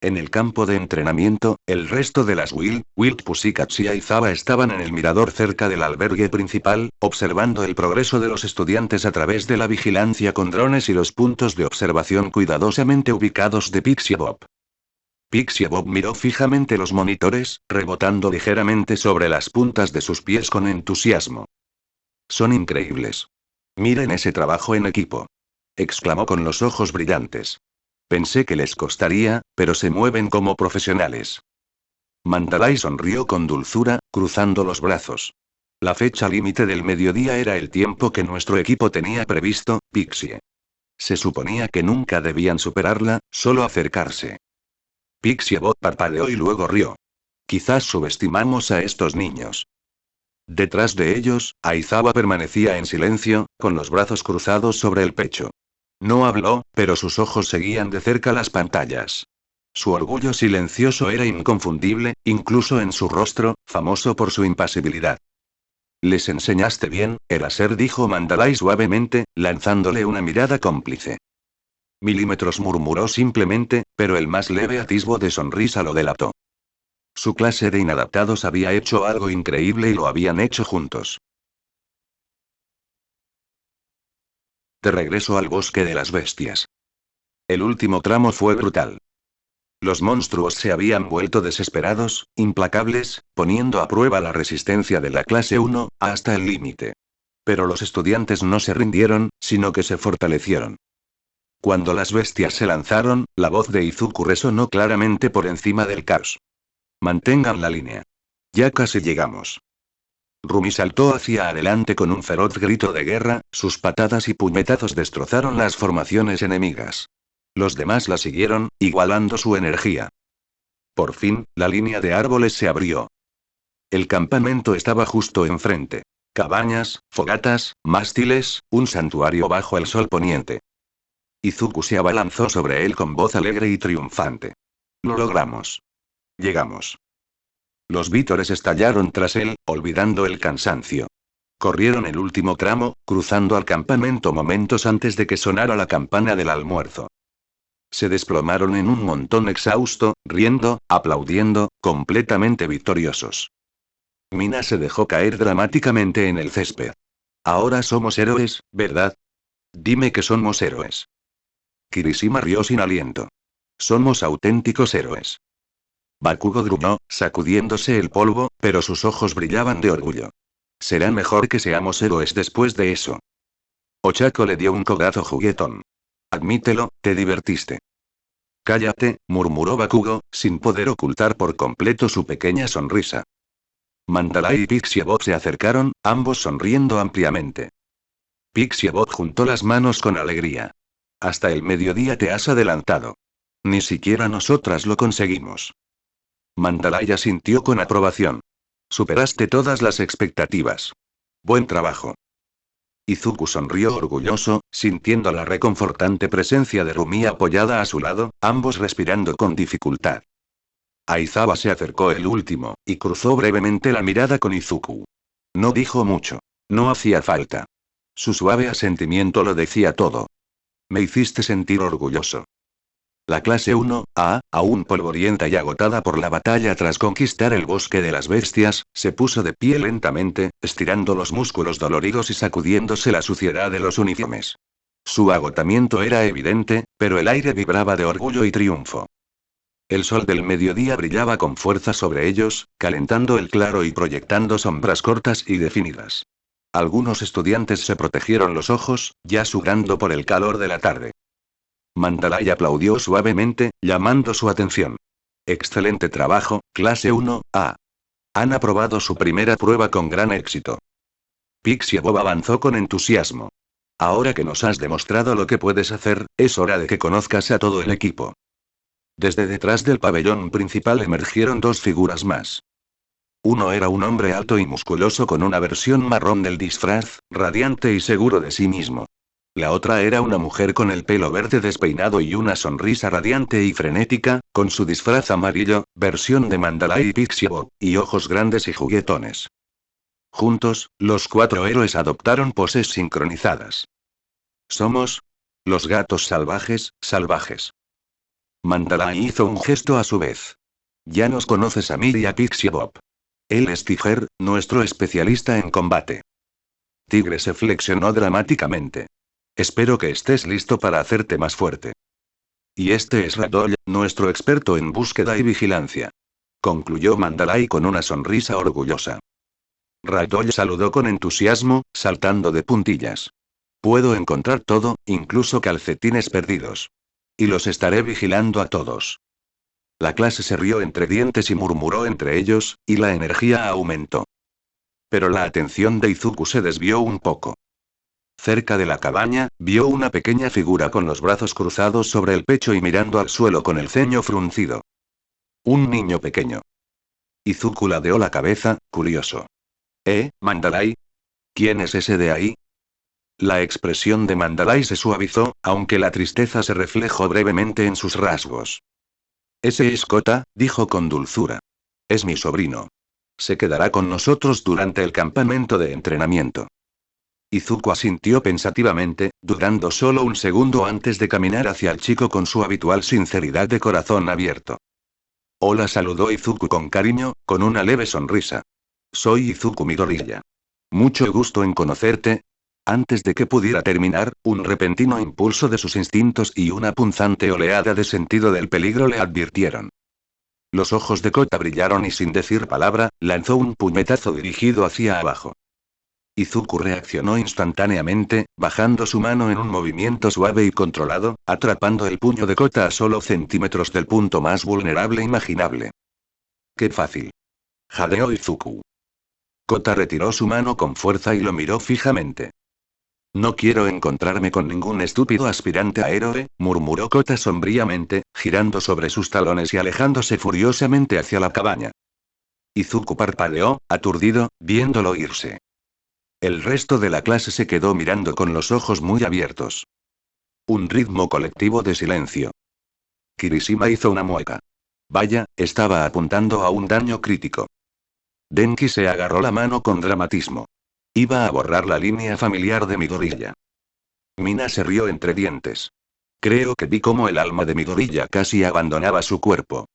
[SPEAKER 1] En el campo de entrenamiento, el resto de las Wild Pussycats y Aizawa estaban en el mirador cerca del albergue principal, observando el progreso de los estudiantes a través de la vigilancia con drones y los puntos de observación cuidadosamente ubicados de Pixie Bob. Pixie Bob miró fijamente los monitores, rebotando ligeramente sobre las puntas de sus pies con entusiasmo. Son increíbles. Miren ese trabajo en equipo. Exclamó con los ojos brillantes. Pensé que les costaría, pero se mueven como profesionales. Mandalay sonrió con dulzura, cruzando los brazos. La fecha límite del mediodía era el tiempo que nuestro equipo tenía previsto, Pixie. Se suponía que nunca debían superarla, solo acercarse. Pixie Bot parpadeó y luego rió. Quizás subestimamos a estos niños. Detrás de ellos, Aizawa permanecía en silencio, con los brazos cruzados sobre el pecho. No habló, pero sus ojos seguían de cerca las pantallas. Su orgullo silencioso era inconfundible, incluso en su rostro, famoso por su impasibilidad. «Les enseñaste bien, Eraser», dijo Mandalay suavemente, lanzándole una mirada cómplice. «Milímetros», murmuró simplemente, pero el más leve atisbo de sonrisa lo delató. Su clase de inadaptados había hecho algo increíble y lo habían hecho juntos. De regreso al bosque de las bestias. El último tramo fue brutal. Los monstruos se habían vuelto desesperados, implacables, poniendo a prueba la resistencia de la clase 1, hasta el límite. Pero los estudiantes no se rindieron, sino que se fortalecieron. Cuando las bestias se lanzaron, la voz de Izuku resonó claramente por encima del caos. «Mantengan la línea. Ya casi llegamos». Rumi saltó hacia adelante con un feroz grito de guerra, sus patadas y puñetazos destrozaron las formaciones enemigas. Los demás la siguieron, igualando su energía. Por fin, la línea de árboles se abrió. El campamento estaba justo enfrente. Cabañas, fogatas, mástiles, un santuario bajo el sol poniente. Izuku se abalanzó sobre él con voz alegre y triunfante. «Lo logramos. Llegamos». Los vítores estallaron tras él, olvidando el cansancio. Corrieron el último tramo, cruzando al campamento momentos antes de que sonara la campana del almuerzo. Se desplomaron en un montón exhausto, riendo, aplaudiendo, completamente victoriosos. Mina se dejó caer dramáticamente en el césped. «Ahora somos héroes, ¿verdad? Dime que somos héroes». Kirishima rió sin aliento. «Somos auténticos héroes». Bakugo gruñó, sacudiéndose el polvo, pero sus ojos brillaban de orgullo. «Será mejor que seamos héroes después de eso». Ochako le dio un codazo juguetón. «Admítelo, te divertiste». «Cállate», murmuró Bakugo, sin poder ocultar por completo su pequeña sonrisa. Mandalay y Pixie Bot se acercaron, ambos sonriendo ampliamente. Pixie Bot juntó las manos con alegría. «Hasta el mediodía te has adelantado. Ni siquiera nosotras lo conseguimos». Mandalay asintió con aprobación. «Superaste todas las expectativas. Buen trabajo». Izuku sonrió orgulloso, sintiendo la reconfortante presencia de Rumi apoyada a su lado, ambos respirando con dificultad. Aizawa se acercó el último, y cruzó brevemente la mirada con Izuku. No dijo mucho. No hacía falta. Su suave asentimiento lo decía todo. «Me hiciste sentir orgulloso». La clase 1A, aún polvorienta y agotada por la batalla tras conquistar el bosque de las bestias, se puso de pie lentamente, estirando los músculos doloridos y sacudiéndose la suciedad de los uniformes. Su agotamiento era evidente, pero el aire vibraba de orgullo y triunfo. El sol del mediodía brillaba con fuerza sobre ellos, calentando el claro y proyectando sombras cortas y definidas. Algunos estudiantes se protegieron los ojos, ya sudando por el calor de la tarde. Mandalay aplaudió suavemente, llamando su atención. «Excelente trabajo, clase 1A. Han aprobado su primera prueba con gran éxito». Pixie Bob avanzó con entusiasmo. Ahora que nos has demostrado lo que puedes hacer, es hora de que conozcas a todo el equipo. Desde detrás del pabellón principal emergieron dos figuras más. Uno era un hombre alto y musculoso con una versión marrón del disfraz, radiante y seguro de sí mismo. La otra era una mujer con el pelo verde despeinado y una sonrisa radiante y frenética, con su disfraz amarillo, versión de Mandalay y Pixie Bob, y ojos grandes y juguetones. Juntos, los cuatro héroes adoptaron poses sincronizadas. Somos los gatos salvajes, salvajes. Mandalay hizo un gesto a su vez. Ya nos conoces a mí y a Pixie Bob. Él es Tiger, nuestro especialista en combate. Tigre se flexionó dramáticamente. Espero que estés listo para hacerte más fuerte. Y este es Ragdoll, nuestro experto en búsqueda y vigilancia. Concluyó Mandalay con una sonrisa orgullosa. Ragdoll saludó con entusiasmo, saltando de puntillas. Puedo encontrar todo, incluso calcetines perdidos. Y los estaré vigilando a todos. La clase se rió entre dientes y murmuró entre ellos, y la energía aumentó. Pero la atención de Izuku se desvió un poco. Cerca de la cabaña, vio una pequeña figura con los brazos cruzados sobre el pecho y mirando al suelo con el ceño fruncido. Un niño pequeño. Izuku ladeó la cabeza, curioso. Mandalay? ¿Quién es ese de ahí? La expresión de Mandalay se suavizó, aunque la tristeza se reflejó brevemente en sus rasgos. Ese es Kota, dijo con dulzura. Es mi sobrino. Se quedará con nosotros durante el campamento de entrenamiento. Izuku asintió pensativamente, dudando solo un segundo antes de caminar hacia el chico con su habitual sinceridad de corazón abierto. Hola, saludó Izuku con cariño, con una leve sonrisa. Soy Izuku Midoriya. Mucho gusto en conocerte. Antes de que pudiera terminar, un repentino impulso de sus instintos y una punzante oleada de sentido del peligro le advirtieron. Los ojos de Kota brillaron y sin decir palabra, lanzó un puñetazo dirigido hacia abajo. Izuku reaccionó instantáneamente, bajando su mano en un movimiento suave y controlado, atrapando el puño de Kota a solo centímetros del punto más vulnerable imaginable. ¡Qué fácil! Jadeó Izuku. Kota retiró su mano con fuerza y lo miró fijamente. No quiero encontrarme con ningún estúpido aspirante a héroe, murmuró Kota sombríamente, girando sobre sus talones y alejándose furiosamente hacia la cabaña. Izuku parpadeó, aturdido, viéndolo irse. El resto de la clase se quedó mirando con los ojos muy abiertos. Un ritmo colectivo de silencio. Kirishima hizo una mueca. Vaya, estaba apuntando a un daño crítico. Denki se agarró la mano con dramatismo. Iba a borrar la línea familiar de Midoriya. Mina se rió entre dientes. Creo que vi cómo el alma de Midoriya casi abandonaba su cuerpo.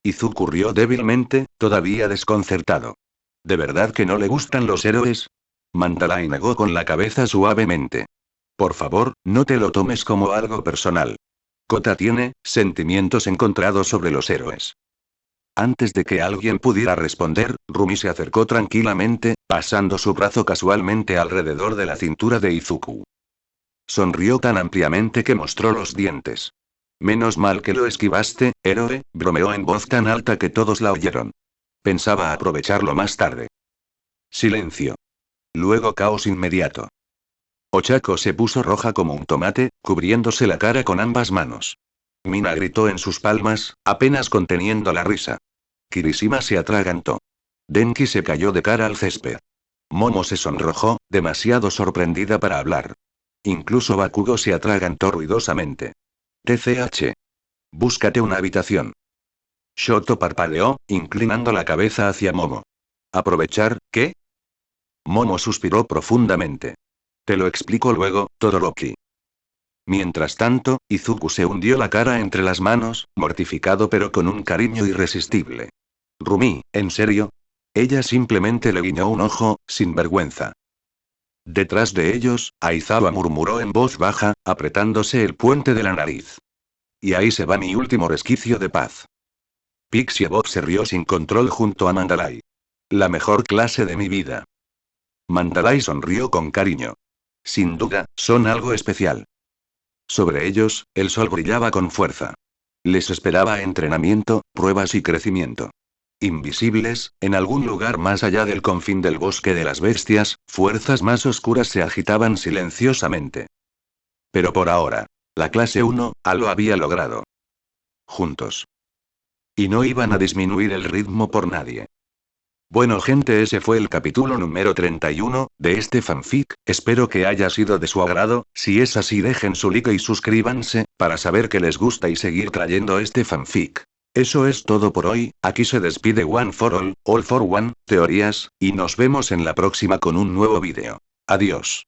[SPEAKER 1] Izuku rió débilmente, todavía desconcertado. ¿De verdad que no le gustan los héroes? Mandalay negó con la cabeza suavemente. Por favor, no te lo tomes como algo personal. Kota tiene sentimientos encontrados sobre los héroes. Antes de que alguien pudiera responder, Rumi se acercó tranquilamente, pasando su brazo casualmente alrededor de la cintura de Izuku. Sonrió tan ampliamente que mostró los dientes. Menos mal que lo esquivaste, héroe, bromeó en voz tan alta que todos la oyeron. Pensaba aprovecharlo más tarde. Silencio. Luego caos inmediato. Ochako se puso roja como un tomate, cubriéndose la cara con ambas manos. Mina gritó en sus palmas, apenas conteniendo la risa. Kirishima se atragantó. Denki se cayó de cara al césped. Momo se sonrojó, demasiado sorprendida para hablar. Incluso Bakugo se atragantó ruidosamente. TCH. Búscate una habitación. Shoto parpadeó, inclinando la cabeza hacia Momo. ¿Aprovechar, qué? Momo suspiró profundamente. Te lo explico luego, Todoroki. Mientras tanto, Izuku se hundió la cara entre las manos, mortificado pero con un cariño irresistible. Rumi, ¿en serio? Ella simplemente le guiñó un ojo, sin vergüenza. Detrás de ellos, Aizawa murmuró en voz baja, apretándose el puente de la nariz. Y ahí se va mi último resquicio de paz. Pixie Bob se rió sin control junto a Mandalay. La mejor clase de mi vida. Mandalay sonrió con cariño. Sin duda, son algo especial. Sobre ellos, el sol brillaba con fuerza. Les esperaba entrenamiento, pruebas y crecimiento. Invisibles, en algún lugar más allá del confín del bosque de las bestias, fuerzas más oscuras se agitaban silenciosamente. Pero por ahora, la clase 1A lo había logrado. Juntos. Y no iban a disminuir el ritmo por nadie. Bueno gente, ese fue el capítulo número 31 de este fanfic, espero que haya sido de su agrado. Si es así dejen su like y suscríbanse, para saber que les gusta y seguir trayendo este fanfic. Eso es todo por hoy, aquí se despide One for All for One, teorías, y nos vemos en la próxima con un nuevo vídeo. Adiós.